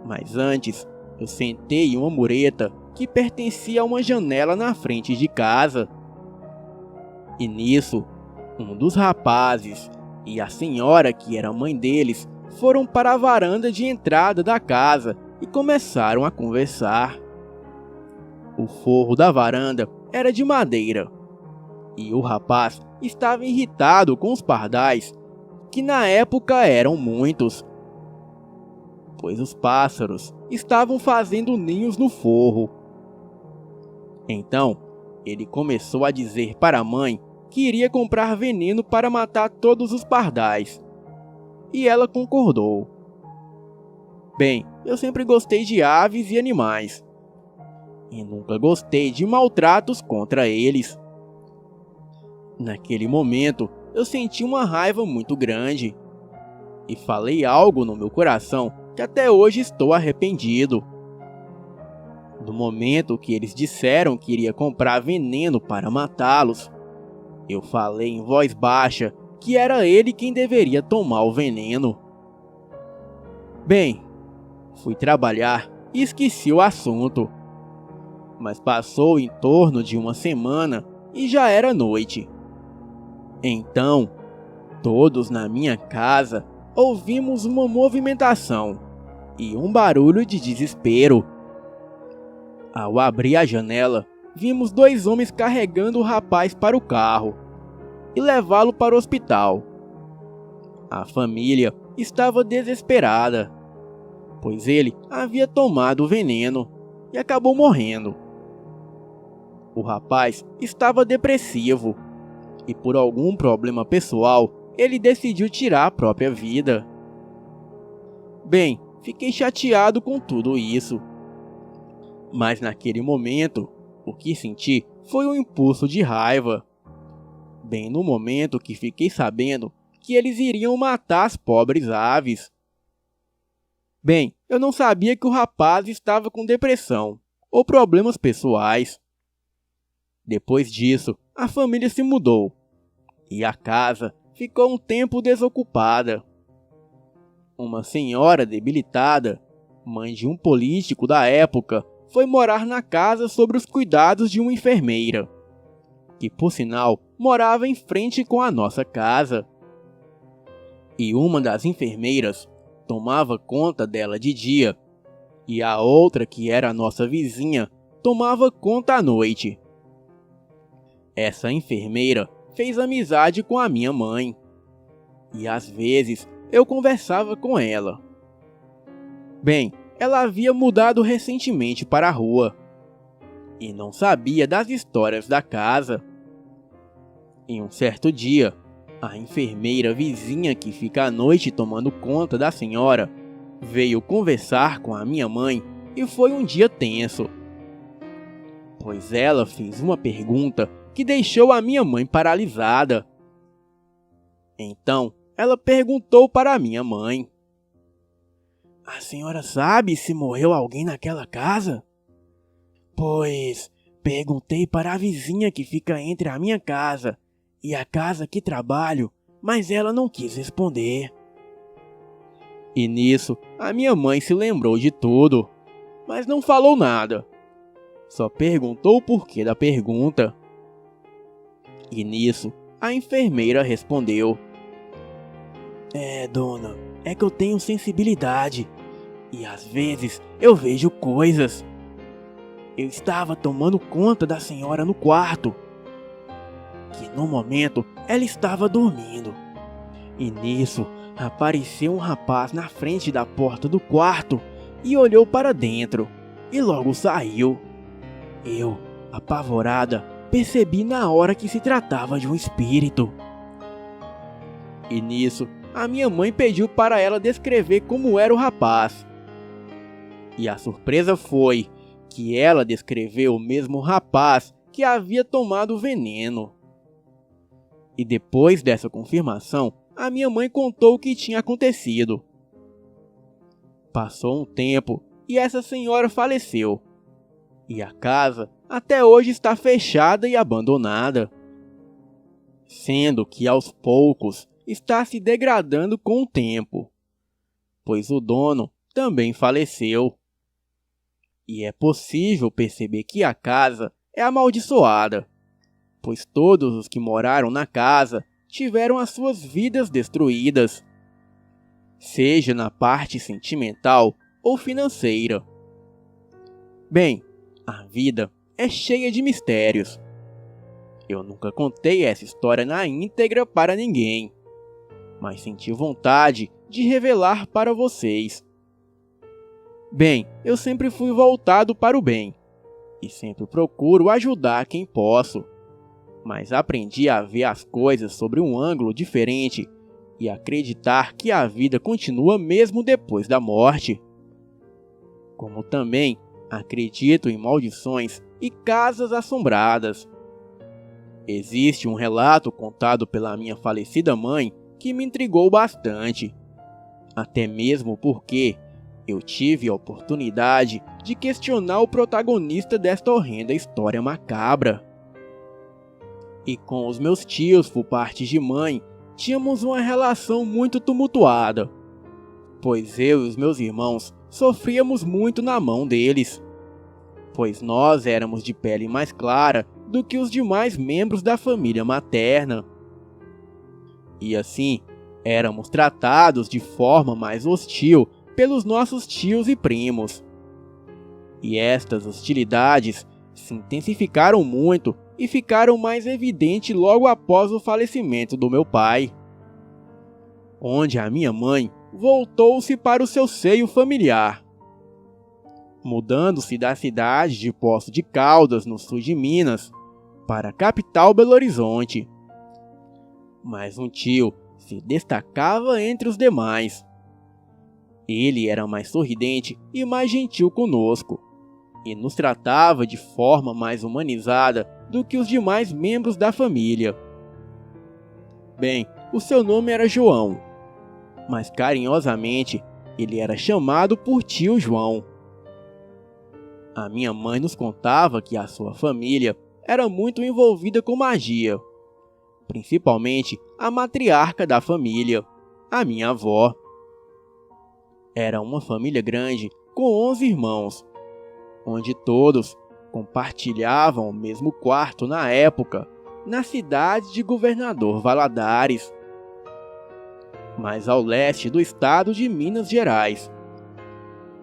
Mas antes, eu sentei em uma mureta que pertencia a uma janela na frente de casa. E nisso, um dos rapazes e a senhora, que era a mãe deles, foram para a varanda de entrada da casa e começaram a conversar. O forro da varanda era de madeira e o rapaz estava irritado com os pardais, que na época eram muitos, pois os pássaros estavam fazendo ninhos no forro. Então, ele começou a dizer para a mãe que iria comprar veneno para matar todos os pardais. E ela concordou. Bem, eu sempre gostei de aves e animais. E nunca gostei de maltratos contra eles. Naquele momento, eu senti uma raiva muito grande. E falei algo no meu coração que até hoje estou arrependido. No momento que eles disseram que iria comprar veneno para matá-los, eu falei em voz baixa que era ele quem deveria tomar o veneno. Bem, fui trabalhar e esqueci o assunto. Mas passou em torno de uma semana e já era noite. Então, todos na minha casa ouvimos uma movimentação e um barulho de desespero. Ao abrir a janela, vimos 2 homens carregando o rapaz para o carro e levá-lo para o hospital. A família estava desesperada, pois ele havia tomado o veneno e acabou morrendo. O rapaz estava depressivo e, por algum problema pessoal, ele decidiu tirar a própria vida. Bem, fiquei chateado com tudo isso. Mas naquele momento, o que senti foi um impulso de raiva. Bem no momento que fiquei sabendo que eles iriam matar as pobres aves. Bem, eu não sabia que o rapaz estava com depressão ou problemas pessoais. Depois disso, a família se mudou e a casa ficou um tempo desocupada. Uma senhora debilitada, mãe de um político da época, foi morar na casa sob os cuidados de uma enfermeira, que por sinal morava em frente com a nossa casa. E uma das enfermeiras tomava conta dela de dia, e a outra, que era a nossa vizinha, tomava conta à noite. Essa enfermeira fez amizade com a minha mãe, e às vezes eu conversava com ela. Bem, ela havia mudado recentemente para a rua e não sabia das histórias da casa. Em um certo dia, a enfermeira vizinha, que fica à noite tomando conta da senhora, veio conversar com a minha mãe e foi um dia tenso, pois ela fez uma pergunta que deixou a minha mãe paralisada. Então, ela perguntou para a minha mãe: "A senhora sabe se morreu alguém naquela casa?" "Pois, perguntei para a vizinha que fica entre a minha casa e a casa que trabalho, mas ela não quis responder." E nisso, a minha mãe se lembrou de tudo, mas não falou nada. Só perguntou o porquê da pergunta. E nisso, a enfermeira respondeu: Dona, é que eu tenho sensibilidade e às vezes eu vejo coisas. Eu estava tomando conta da senhora no quarto, que no momento ela estava dormindo. E nisso, apareceu um rapaz na frente da porta do quarto e olhou para dentro, e logo saiu. Eu, apavorada, percebi na hora que se tratava de um espírito. E nisso, a minha mãe pediu para ela descrever como era o rapaz. E a surpresa foi que ela descreveu o mesmo rapaz que havia tomado o veneno. E depois dessa confirmação, a minha mãe contou o que tinha acontecido. Passou um tempo e essa senhora faleceu. E a casa até hoje está fechada e abandonada, sendo que aos poucos está se degradando com o tempo, pois o dono também faleceu. E é possível perceber que a casa é amaldiçoada, pois todos os que moraram na casa tiveram as suas vidas destruídas, seja na parte sentimental ou financeira. Bem, a vida é cheia de mistérios. Eu nunca contei essa história na íntegra para ninguém, mas senti vontade de revelar para vocês. Bem, eu sempre fui voltado para o bem, e sempre procuro ajudar quem posso, mas aprendi a ver as coisas sobre um ângulo diferente e acreditar que a vida continua mesmo depois da morte. Como também acredito em maldições e casas assombradas. Existe um relato contado pela minha falecida mãe que me intrigou bastante, até mesmo porque eu tive a oportunidade de questionar o protagonista desta horrenda história macabra. E com os meus tios por parte de mãe, tínhamos uma relação muito tumultuada, pois eu e os meus irmãos sofríamos muito na mão deles, pois nós éramos de pele mais clara do que os demais membros da família materna. E assim, éramos tratados de forma mais hostil pelos nossos tios e primos. E estas hostilidades se intensificaram muito e ficaram mais evidentes logo após o falecimento do meu pai, onde a minha mãe voltou-se para o seu seio familiar, mudando-se da cidade de Poços de Caldas, no sul de Minas, para a capital Belo Horizonte. Mas um tio se destacava entre os demais. Ele era mais sorridente e mais gentil conosco, e nos tratava de forma mais humanizada do que os demais membros da família. Bem, o seu nome era João, mas carinhosamente ele era chamado por tio João. A minha mãe nos contava que a sua família era muito envolvida com magia, principalmente a matriarca da família, a minha avó. Era uma família grande com 11 irmãos, onde todos compartilhavam o mesmo quarto na época, na cidade de Governador Valadares, mas ao leste do estado de Minas Gerais.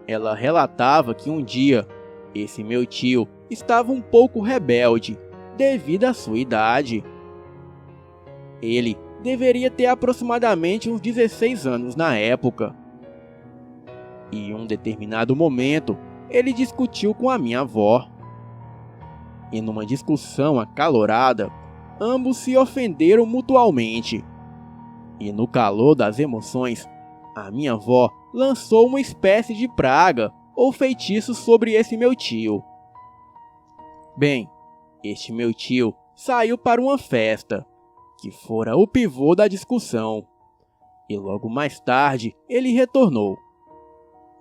Ela relatava que um dia, esse meu tio estava um pouco rebelde devido à sua idade. Ele deveria ter aproximadamente uns 16 anos na época. E em um determinado momento, ele discutiu com a minha avó. E numa discussão acalorada, ambos se ofenderam mutuamente. E no calor das emoções, a minha avó lançou uma espécie de praga ou feitiço sobre esse meu tio. Bem, este meu tio saiu para uma festa, que fora o pivô da discussão, e logo mais tarde ele retornou,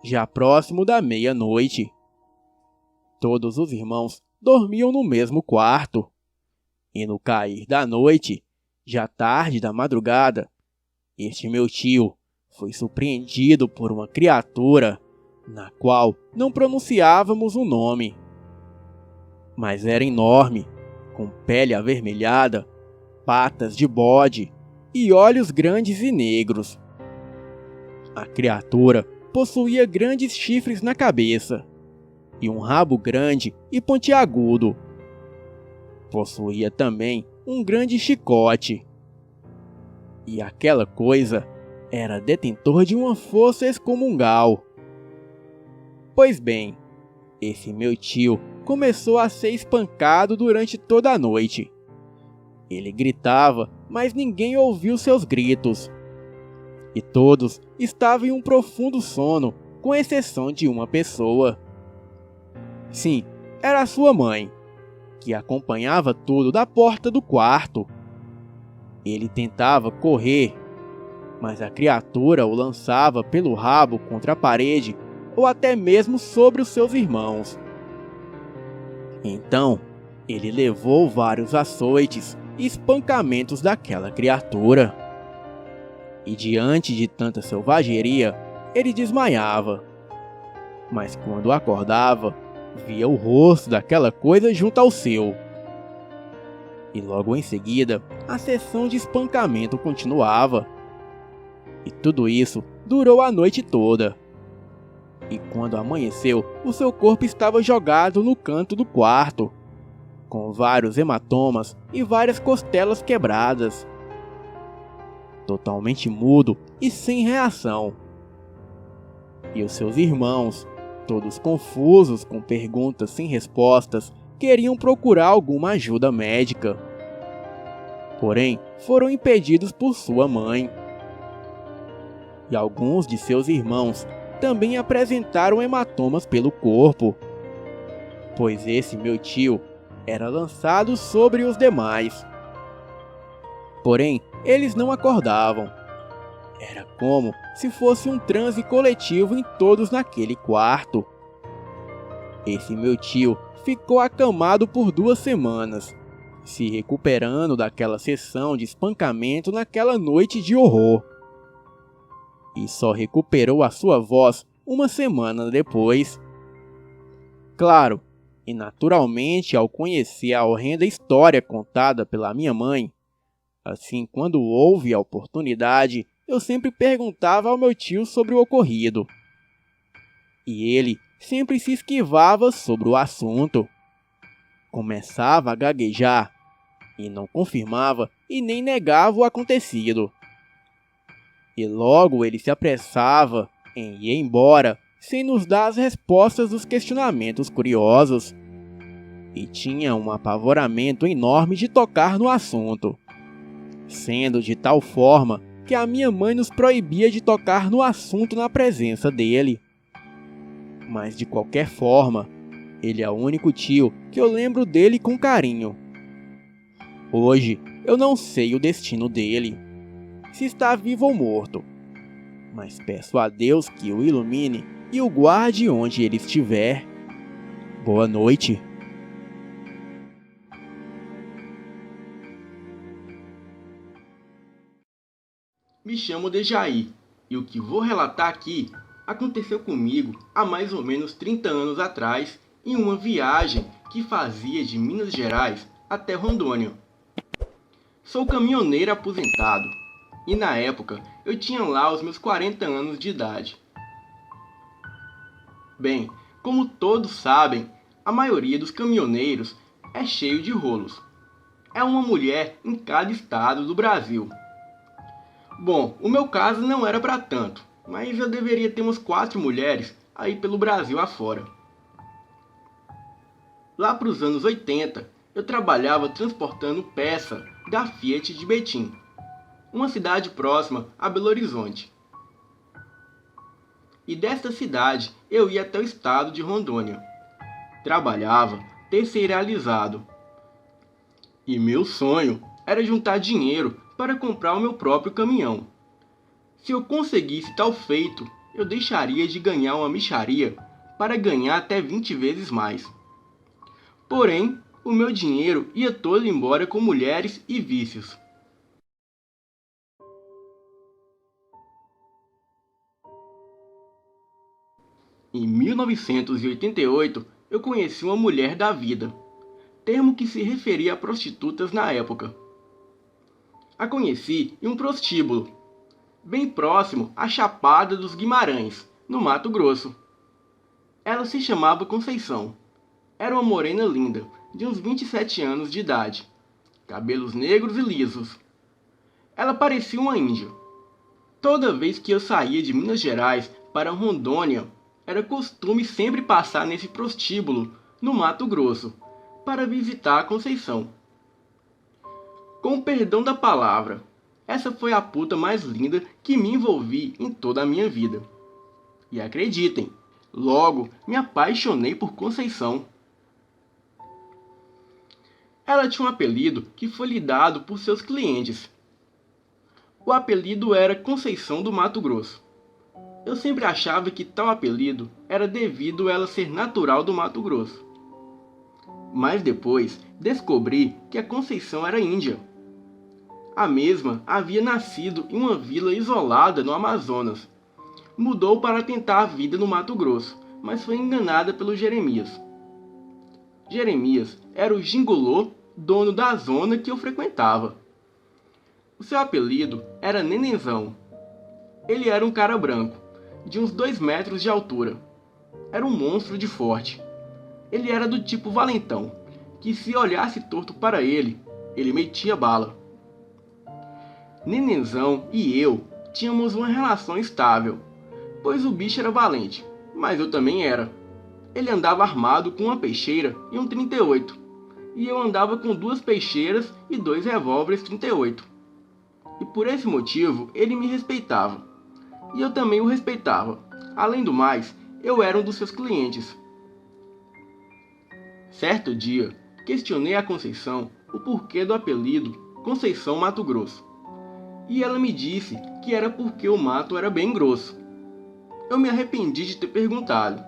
já próximo da meia-noite. Todos os irmãos dormiam no mesmo quarto, e no cair da noite, já tarde da madrugada, este meu tio foi surpreendido por uma criatura na qual não pronunciávamos o nome, mas era enorme, com pele avermelhada, patas de bode e olhos grandes e negros. A criatura possuía grandes chifres na cabeça e um rabo grande e pontiagudo. Possuía também um grande chicote. E aquela coisa era detentor de uma força excomungal. Pois bem, esse meu tio começou a ser espancado durante toda a noite. Ele gritava, mas ninguém ouviu seus gritos. E todos estavam em um profundo sono, com exceção de uma pessoa. Sim, era a sua mãe, que acompanhava tudo da porta do quarto. Ele tentava correr, mas a criatura o lançava pelo rabo contra a parede ou até mesmo sobre os seus irmãos. Então, ele levou vários açoites e espancamentos daquela criatura. E diante de tanta selvageria, ele desmaiava. Mas quando acordava, via o rosto daquela coisa junto ao seu. E logo em seguida, a sessão de espancamento continuava. E tudo isso durou a noite toda. E quando amanheceu, o seu corpo estava jogado no canto do quarto, com vários hematomas e várias costelas quebradas. Totalmente mudo e sem reação. E os seus irmãos, todos confusos com perguntas sem respostas, queriam procurar alguma ajuda médica. Porém, foram impedidos por sua mãe. E alguns de seus irmãos também apresentaram hematomas pelo corpo, pois esse meu tio era lançado sobre os demais. Porém, eles não acordavam. Era como se fosse um transe coletivo em todos naquele quarto. Esse meu tio ficou acamado por 2 semanas, se recuperando daquela sessão de espancamento naquela noite de horror. E só recuperou a sua voz 1 semana depois. Claro, e naturalmente ao conhecer a horrenda história contada pela minha mãe, assim quando houve a oportunidade, eu sempre perguntava ao meu tio sobre o ocorrido. E ele sempre se esquivava sobre o assunto. Começava a gaguejar e não confirmava e nem negava o acontecido. E logo ele se apressava em ir embora, sem nos dar as respostas dos questionamentos curiosos. E tinha um apavoramento enorme de tocar no assunto, sendo de tal forma que a minha mãe nos proibia de tocar no assunto na presença dele. Mas de qualquer forma, ele é o único tio que eu lembro dele com carinho. Hoje eu não sei o destino dele, se está vivo ou morto, mas peço a Deus que o ilumine e o guarde onde ele estiver. Boa noite. Me chamo Dejaí, e o que vou relatar aqui aconteceu comigo há mais ou menos 30 anos atrás, em uma viagem que fazia de Minas Gerais até Rondônia. Sou caminhoneiro aposentado, e na época eu tinha lá os meus 40 anos de idade. Bem, como todos sabem, a maioria dos caminhoneiros é cheio de rolos. É uma mulher em cada estado do Brasil. Bom, o meu caso não era para tanto, mas eu deveria ter umas 4 mulheres aí pelo Brasil afora. Lá para os anos 80, eu trabalhava transportando peça da Fiat de Betim, uma cidade próxima a Belo Horizonte. E desta cidade eu ia até o estado de Rondônia. Trabalhava terceirizado. E meu sonho era juntar dinheiro para comprar o meu próprio caminhão. Se eu conseguisse tal feito, eu deixaria de ganhar uma mixaria para ganhar até 20 vezes mais. Porém, o meu dinheiro ia todo embora com mulheres e vícios. Em 1988, eu conheci uma mulher da vida, termo que se referia a prostitutas na época. A conheci em um prostíbulo, bem próximo à Chapada dos Guimarães, no Mato Grosso. Ela se chamava Conceição. Era uma morena linda, de uns 27 anos de idade, cabelos negros e lisos. Ela parecia uma índia. Toda vez que eu saía de Minas Gerais para Rondônia, era costume sempre passar nesse prostíbulo, no Mato Grosso, para visitar a Conceição. Com o perdão da palavra, essa foi a puta mais linda que me envolvi em toda a minha vida. E acreditem, logo me apaixonei por Conceição. Ela tinha um apelido que foi lhe dado por seus clientes. O apelido era Conceição do Mato Grosso. Eu sempre achava que tal apelido era devido a ela ser natural do Mato Grosso. Mas depois descobri que a Conceição era índia. A mesma havia nascido em uma vila isolada no Amazonas. Mudou para tentar a vida no Mato Grosso, mas foi enganada pelo Jeremias. Jeremias era o gigolô, dono da zona que eu frequentava. O seu apelido era Nenenzão. Ele era um cara branco, de uns 2 metros de altura. Era um monstro de forte. Ele era do tipo valentão, que se olhasse torto para ele metia bala. Nenenzão e eu tínhamos uma relação estável, pois o bicho era valente, mas eu também era. Ele andava armado com uma peixeira e um 38, e eu andava com 2 peixeiras e 2 revólveres 38. E por esse motivo ele me respeitava, e eu também o respeitava. Além do mais, eu era um dos seus clientes. Certo dia, questionei a Conceição o porquê do apelido Conceição Mato Grosso. E ela me disse que era porque o mato era bem grosso. Eu me arrependi de ter perguntado.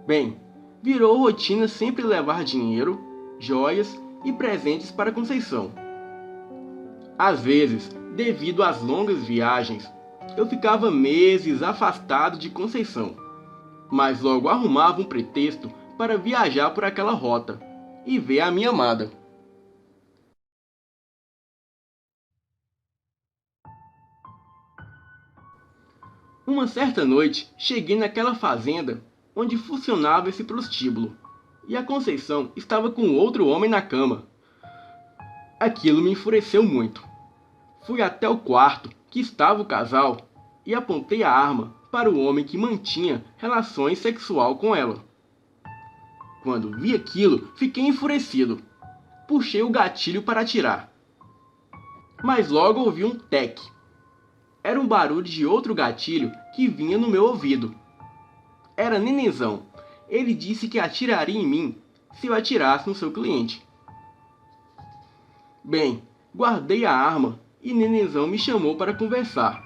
Bem, virou rotina sempre levar dinheiro, joias e presentes para Conceição. Às vezes, devido às longas viagens, eu ficava meses afastado de Conceição, mas logo arrumava um pretexto para viajar por aquela rota e ver a minha amada. Uma certa noite, cheguei naquela fazenda onde funcionava esse prostíbulo, e a Conceição estava com outro homem na cama. Aquilo me enfureceu muito. Fui até o quarto que estava o casal e apontei a arma para o homem que mantinha relações sexual com ela. Quando vi aquilo, fiquei enfurecido. Puxei o gatilho para atirar. Mas logo ouvi um tec. Era um barulho de outro gatilho que vinha no meu ouvido. Era Nenenzão. Ele disse que atiraria em mim se eu atirasse no seu cliente. Bem, guardei a arma e Nenenzão me chamou para conversar.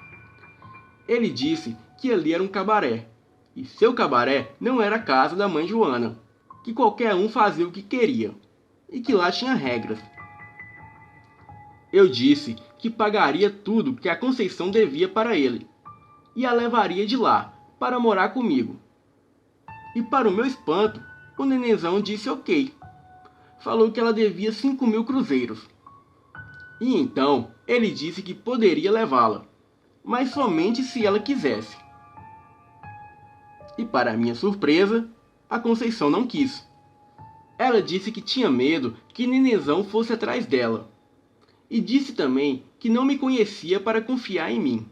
Ele disse que ali era um cabaré, e seu cabaré não era a casa da mãe Joana, que qualquer um fazia o que queria, e que lá tinha regras. Eu disse que pagaria tudo que a Conceição devia para ele, e a levaria de lá para morar comigo. E para o meu espanto, o Nenenzão disse ok. Falou que ela devia 5.000 cruzeiros. E então ele disse que poderia levá-la, mas somente se ela quisesse. E para minha surpresa, a Conceição não quis. Ela disse que tinha medo que Nenenzão fosse atrás dela. E disse também que não me conhecia para confiar em mim.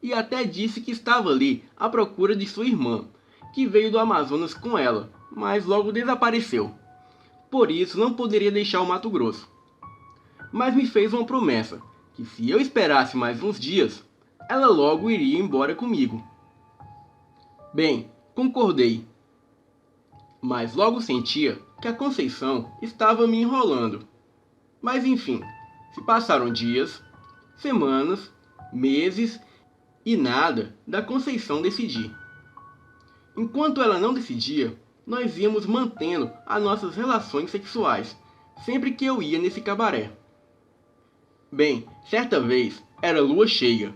E até disse que estava ali à procura de sua irmã, que veio do Amazonas com ela, mas logo desapareceu. Por isso não poderia deixar o Mato Grosso. Mas me fez uma promessa, que se eu esperasse mais uns dias, ela logo iria embora comigo. Bem, concordei. Mas logo sentia que a Conceição estava me enrolando. Mas enfim, se passaram dias, semanas, meses e nada da Conceição decidir. Enquanto ela não decidia, nós íamos mantendo as nossas relações sexuais, sempre que eu ia nesse cabaré. Bem, certa vez era lua cheia.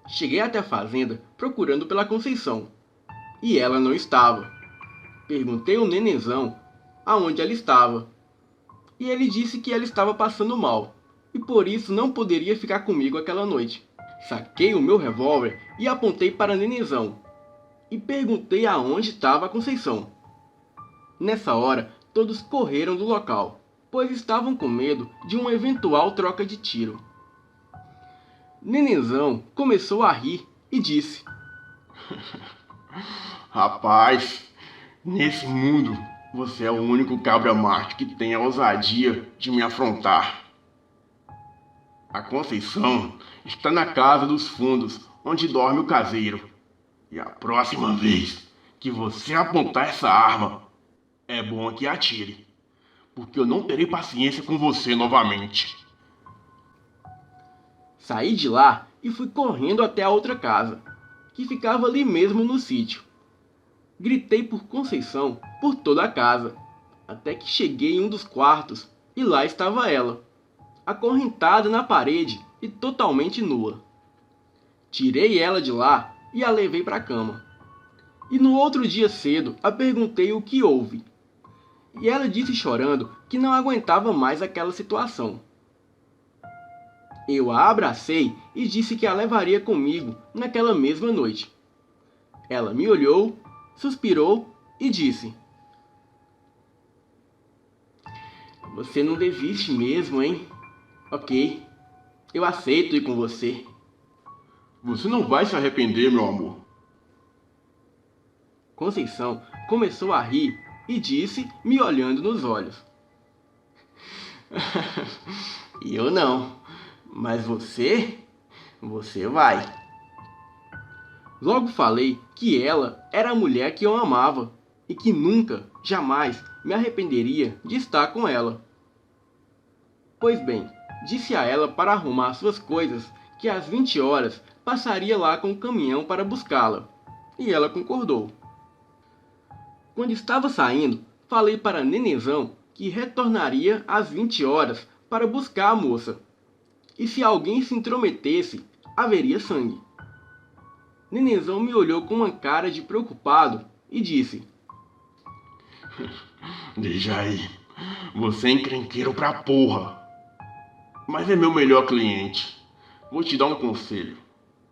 Cheguei até a fazenda procurando pela Conceição, e ela não estava. Perguntei ao Nenenzão aonde ela estava, e ele disse que ela estava passando mal, e por isso não poderia ficar comigo aquela noite. Saquei o meu revólver e apontei para Nenenzão, e perguntei aonde estava a Conceição. Nessa hora, todos correram do local, pois estavam com medo de uma eventual troca de tiro. Nenenzão começou a rir e disse:
Rapaz, nesse mundo, você é o único cabra-macho que tem a ousadia de me afrontar. A Conceição está na casa dos fundos, onde dorme o caseiro. E a próxima vez que você apontar essa arma, é bom que atire, porque eu não terei paciência com você novamente.
Saí de lá e fui correndo até a outra casa, que ficava ali mesmo no sítio. Gritei por Conceição por toda a casa, até que cheguei em um dos quartos e lá estava ela, acorrentada na parede e totalmente nua. Tirei ela de lá e a levei para a cama. E no outro dia cedo a perguntei o que houve. E ela disse chorando que não aguentava mais aquela situação. Eu a abracei e disse que a levaria comigo naquela mesma noite. Ela me olhou, suspirou e disse: Você não desiste mesmo, hein? Ok, eu aceito ir com você.
Você não vai se arrepender, meu amor.
Conceição começou a rir e disse, me olhando nos olhos: Eu não, mas você vai. Logo falei que ela era a mulher que eu amava e que nunca, jamais me arrependeria de estar com ela. Pois bem, disse a ela para arrumar suas coisas que às 20 horas passaria lá com o caminhão para buscá-la, e ela concordou. Quando estava saindo, falei para Nenenzão que retornaria às 20 horas para buscar a moça, e se alguém se intrometesse, haveria sangue. Nenenzão me olhou com uma cara de preocupado e disse:
Deixa aí, você é encrenqueiro pra porra. Mas é meu melhor cliente. Vou te dar um conselho.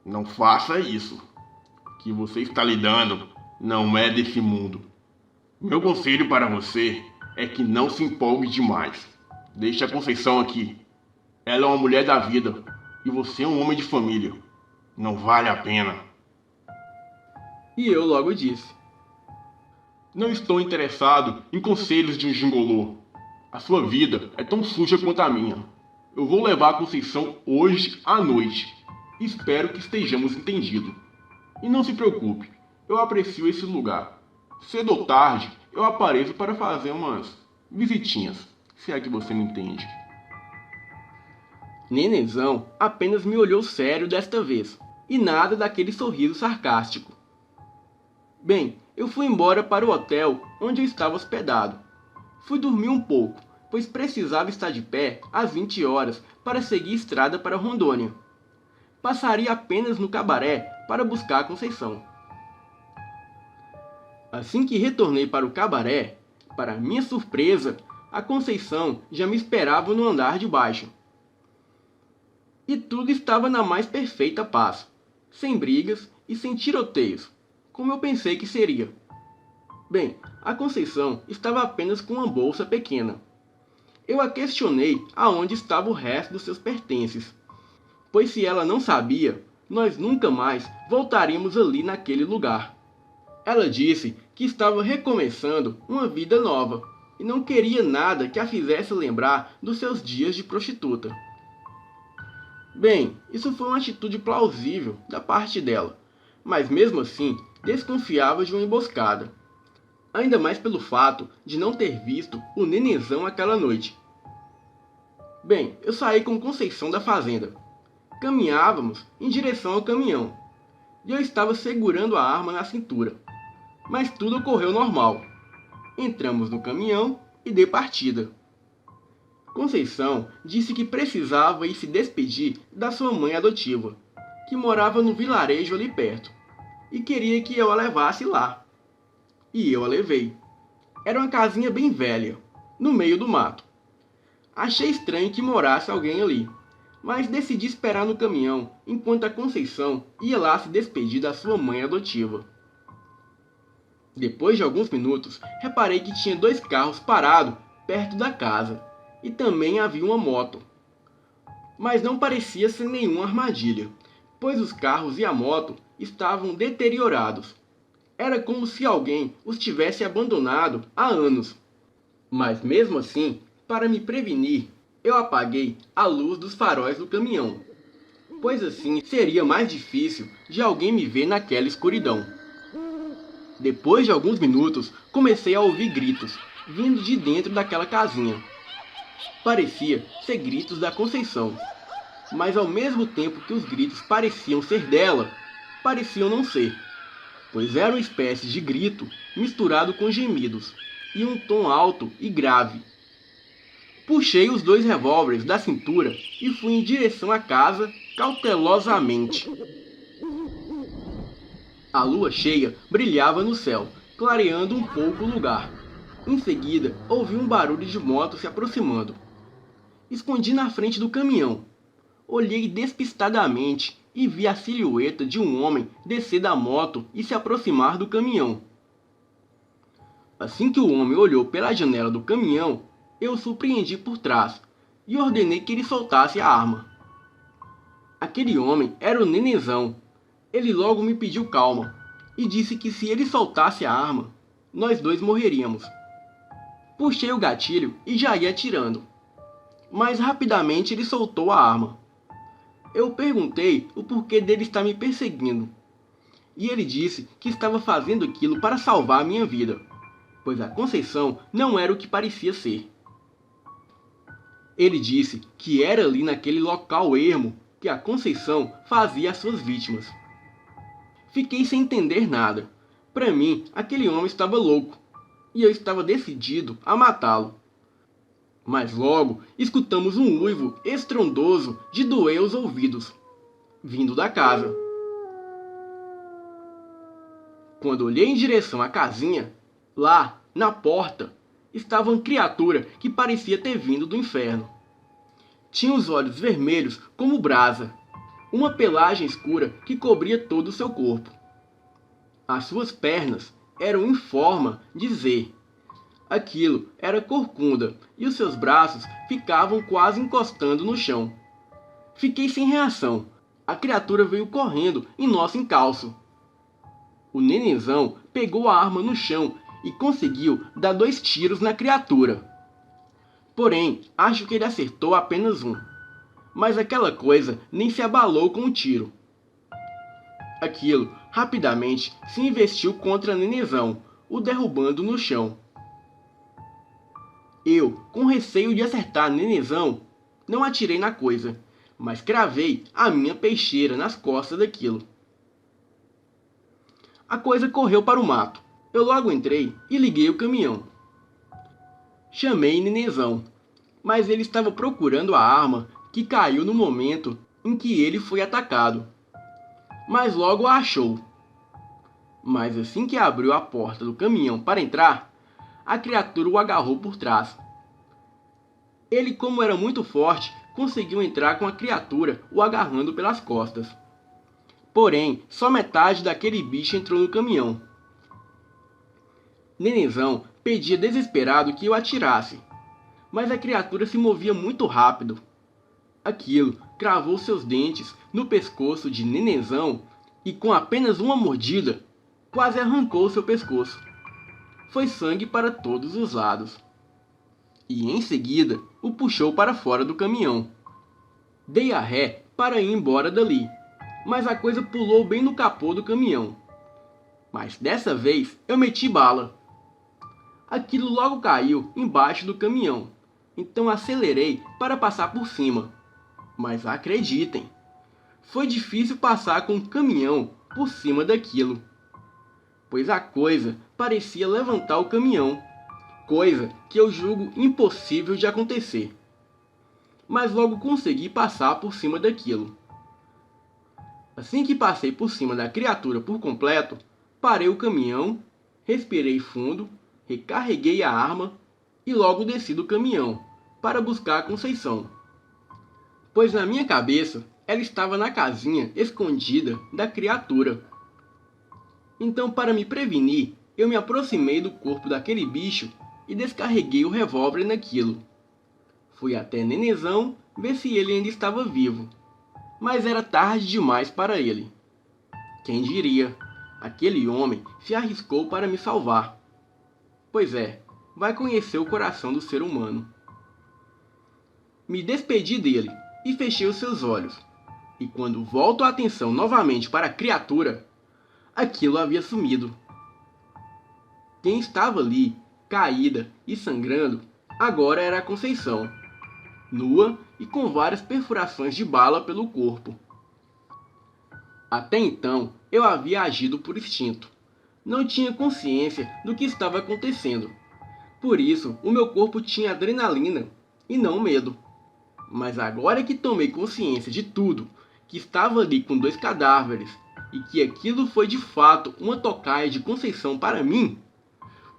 Não faça isso. O que você está lidando não é desse mundo. Meu conselho para você é que não se empolgue demais. Deixe a Conceição aqui. Ela é uma mulher da vida e você é um homem de família. Não vale a pena.
E eu logo disse:
Não estou interessado em conselhos de um gigolô. A sua vida é tão suja quanto a minha. Eu vou levar a Conceição hoje à noite. Espero que estejamos entendidos. E não se preocupe, eu aprecio esse lugar. Cedo ou tarde, eu apareço para fazer umas visitinhas, se é que você me entende.
Nenenzão apenas me olhou sério desta vez, e nada daquele sorriso sarcástico. Bem, eu fui embora para o hotel onde eu estava hospedado. Fui dormir um pouco, pois precisava estar de pé às 20 horas para seguir estrada para Rondônia. Passaria apenas no cabaré para buscar a Conceição. Assim que retornei para o cabaré, para minha surpresa, a Conceição já me esperava no andar de baixo. E tudo estava na mais perfeita paz, sem brigas e sem tiroteios, como eu pensei que seria. Bem, a Conceição estava apenas com uma bolsa pequena. Eu a questionei aonde estava o resto dos seus pertences, pois se ela não sabia, nós nunca mais voltaríamos ali naquele lugar. Ela disse que estava recomeçando uma vida nova e não queria nada que a fizesse lembrar dos seus dias de prostituta. Bem, isso foi uma atitude plausível da parte dela, mas mesmo assim desconfiava de uma emboscada. Ainda mais pelo fato de não ter visto o Nenenzão aquela noite. Bem, eu saí com Conceição da fazenda. Caminhávamos em direção ao caminhão, e eu estava segurando a arma na cintura. Mas tudo ocorreu normal. Entramos no caminhão e dei partida. Conceição disse que precisava ir se despedir da sua mãe adotiva, que morava no vilarejo ali perto, e queria que eu a levasse lá. E eu a levei. Era uma casinha bem velha, no meio do mato. Achei estranho que morasse alguém ali, mas decidi esperar no caminhão enquanto a Conceição ia lá se despedir da sua mãe adotiva. Depois de alguns minutos, reparei que tinha 2 carros parados perto da casa e também havia uma moto. Mas não parecia ser nenhuma armadilha, pois os carros e a moto estavam deteriorados. Era como se alguém os tivesse abandonado há anos. Mas mesmo assim, para me prevenir, eu apaguei a luz dos faróis do caminhão, pois assim seria mais difícil de alguém me ver naquela escuridão. Depois de alguns minutos, comecei a ouvir gritos, vindo de dentro daquela casinha. Parecia ser gritos da Conceição, mas ao mesmo tempo que os gritos pareciam ser dela, pareciam não ser, pois era uma espécie de grito misturado com gemidos, e um tom alto e grave. Puxei os 2 revólveres da cintura e fui em direção à casa cautelosamente. A lua cheia brilhava no céu, clareando um pouco o lugar. Em seguida, ouvi um barulho de moto se aproximando. Escondi na frente do caminhão. Olhei despistadamente e vi a silhueta de um homem descer da moto e se aproximar do caminhão. Assim que o homem olhou pela janela do caminhão, eu o surpreendi por trás e ordenei que ele soltasse a arma. Aquele homem era o Nenenzão. Ele logo me pediu calma e disse que se ele soltasse a arma, nós 2 morreríamos. Puxei o gatilho e já ia atirando, mas rapidamente ele soltou a arma. Eu perguntei o porquê dele estar me perseguindo, e ele disse que estava fazendo aquilo para salvar a minha vida, pois a Conceição não era o que parecia ser. Ele disse que era ali naquele local ermo que a Conceição fazia as suas vítimas. Fiquei sem entender nada. Para mim, aquele homem estava louco, e eu estava decidido a matá-lo. Mas logo escutamos um uivo estrondoso de doer os ouvidos, vindo da casa. Quando olhei em direção à casinha, lá, na porta, estava uma criatura que parecia ter vindo do inferno. Tinha os olhos vermelhos como brasa, uma pelagem escura que cobria todo o seu corpo. As suas pernas eram em forma de Z. Aquilo era corcunda e os seus braços ficavam quase encostando no chão. Fiquei sem reação. A criatura veio correndo em nosso encalço. O Nenenzão pegou a arma no chão e conseguiu dar 2 tiros na criatura. Porém, acho que ele acertou apenas um. Mas aquela coisa nem se abalou com o tiro. Aquilo rapidamente se investiu contra Nenenzão, o derrubando no chão. Eu, com receio de acertar Nenenzão, não atirei na coisa, mas cravei a minha peixeira nas costas daquilo. A coisa correu para o mato. Eu logo entrei e liguei o caminhão. Chamei Nenenzão, mas ele estava procurando a arma que caiu no momento em que ele foi atacado. Mas logo a achou. Mas assim que abriu a porta do caminhão para entrar, a criatura o agarrou por trás. Ele, como era muito forte, conseguiu entrar com a criatura o agarrando pelas costas. Porém, só metade daquele bicho entrou no caminhão. Nenenzão pedia desesperado que eu atirasse, mas a criatura se movia muito rápido. Aquilo cravou seus dentes no pescoço de Nenenzão e, com apenas uma mordida, quase arrancou seu pescoço. Foi sangue para todos os lados. E em seguida o puxou para fora do caminhão. Dei a ré para ir embora dali, mas a coisa pulou bem no capô do caminhão. Mas dessa vez eu meti bala. Aquilo logo caiu embaixo do caminhão, então acelerei para passar por cima. Mas acreditem, foi difícil passar com um caminhão por cima daquilo, pois a coisa parecia levantar o caminhão, coisa que eu julgo impossível de acontecer. Mas logo consegui passar por cima daquilo. Assim que passei por cima da criatura por completo, parei o caminhão, respirei fundo, recarreguei a arma e logo desci do caminhão para buscar a Conceição, pois na minha cabeça ela estava na casinha escondida da criatura. Então, para me prevenir, eu me aproximei do corpo daquele bicho e descarreguei o revólver naquilo. Fui até Nenenzão ver se ele ainda estava vivo, mas era tarde demais para ele. Quem diria, aquele homem se arriscou para me salvar. Pois é, vai conhecer o coração do ser humano. Me despedi dele e fechei os seus olhos, e quando volto a atenção novamente para a criatura, aquilo havia sumido. Quem estava ali, caída e sangrando, agora era a Conceição, nua e com várias perfurações de bala pelo corpo. Até então, eu havia agido por instinto. Não tinha consciência do que estava acontecendo. Por isso, o meu corpo tinha adrenalina e não medo. Mas agora que tomei consciência de tudo, que estava ali com 2 cadáveres e que aquilo foi de fato uma tocaia de Conceição para mim,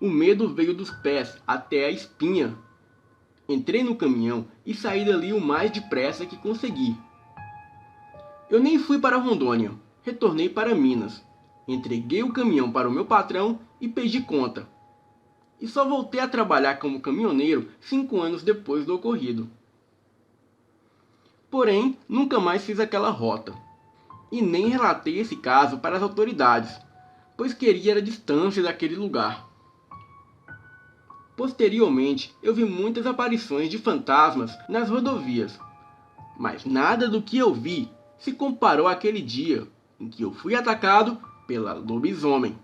o medo veio dos pés até a espinha. Entrei no caminhão e saí dali o mais depressa que consegui. Eu nem fui para Rondônia, retornei para Minas. Entreguei o caminhão para o meu patrão e pedi conta. E só voltei a trabalhar como caminhoneiro 5 anos depois do ocorrido. Porém, nunca mais fiz aquela rota. E nem relatei esse caso para as autoridades, pois queria a distância daquele lugar. Posteriormente, eu vi muitas aparições de fantasmas nas rodovias, mas nada do que eu vi se comparou àquele dia em que eu fui atacado pela lobisomem.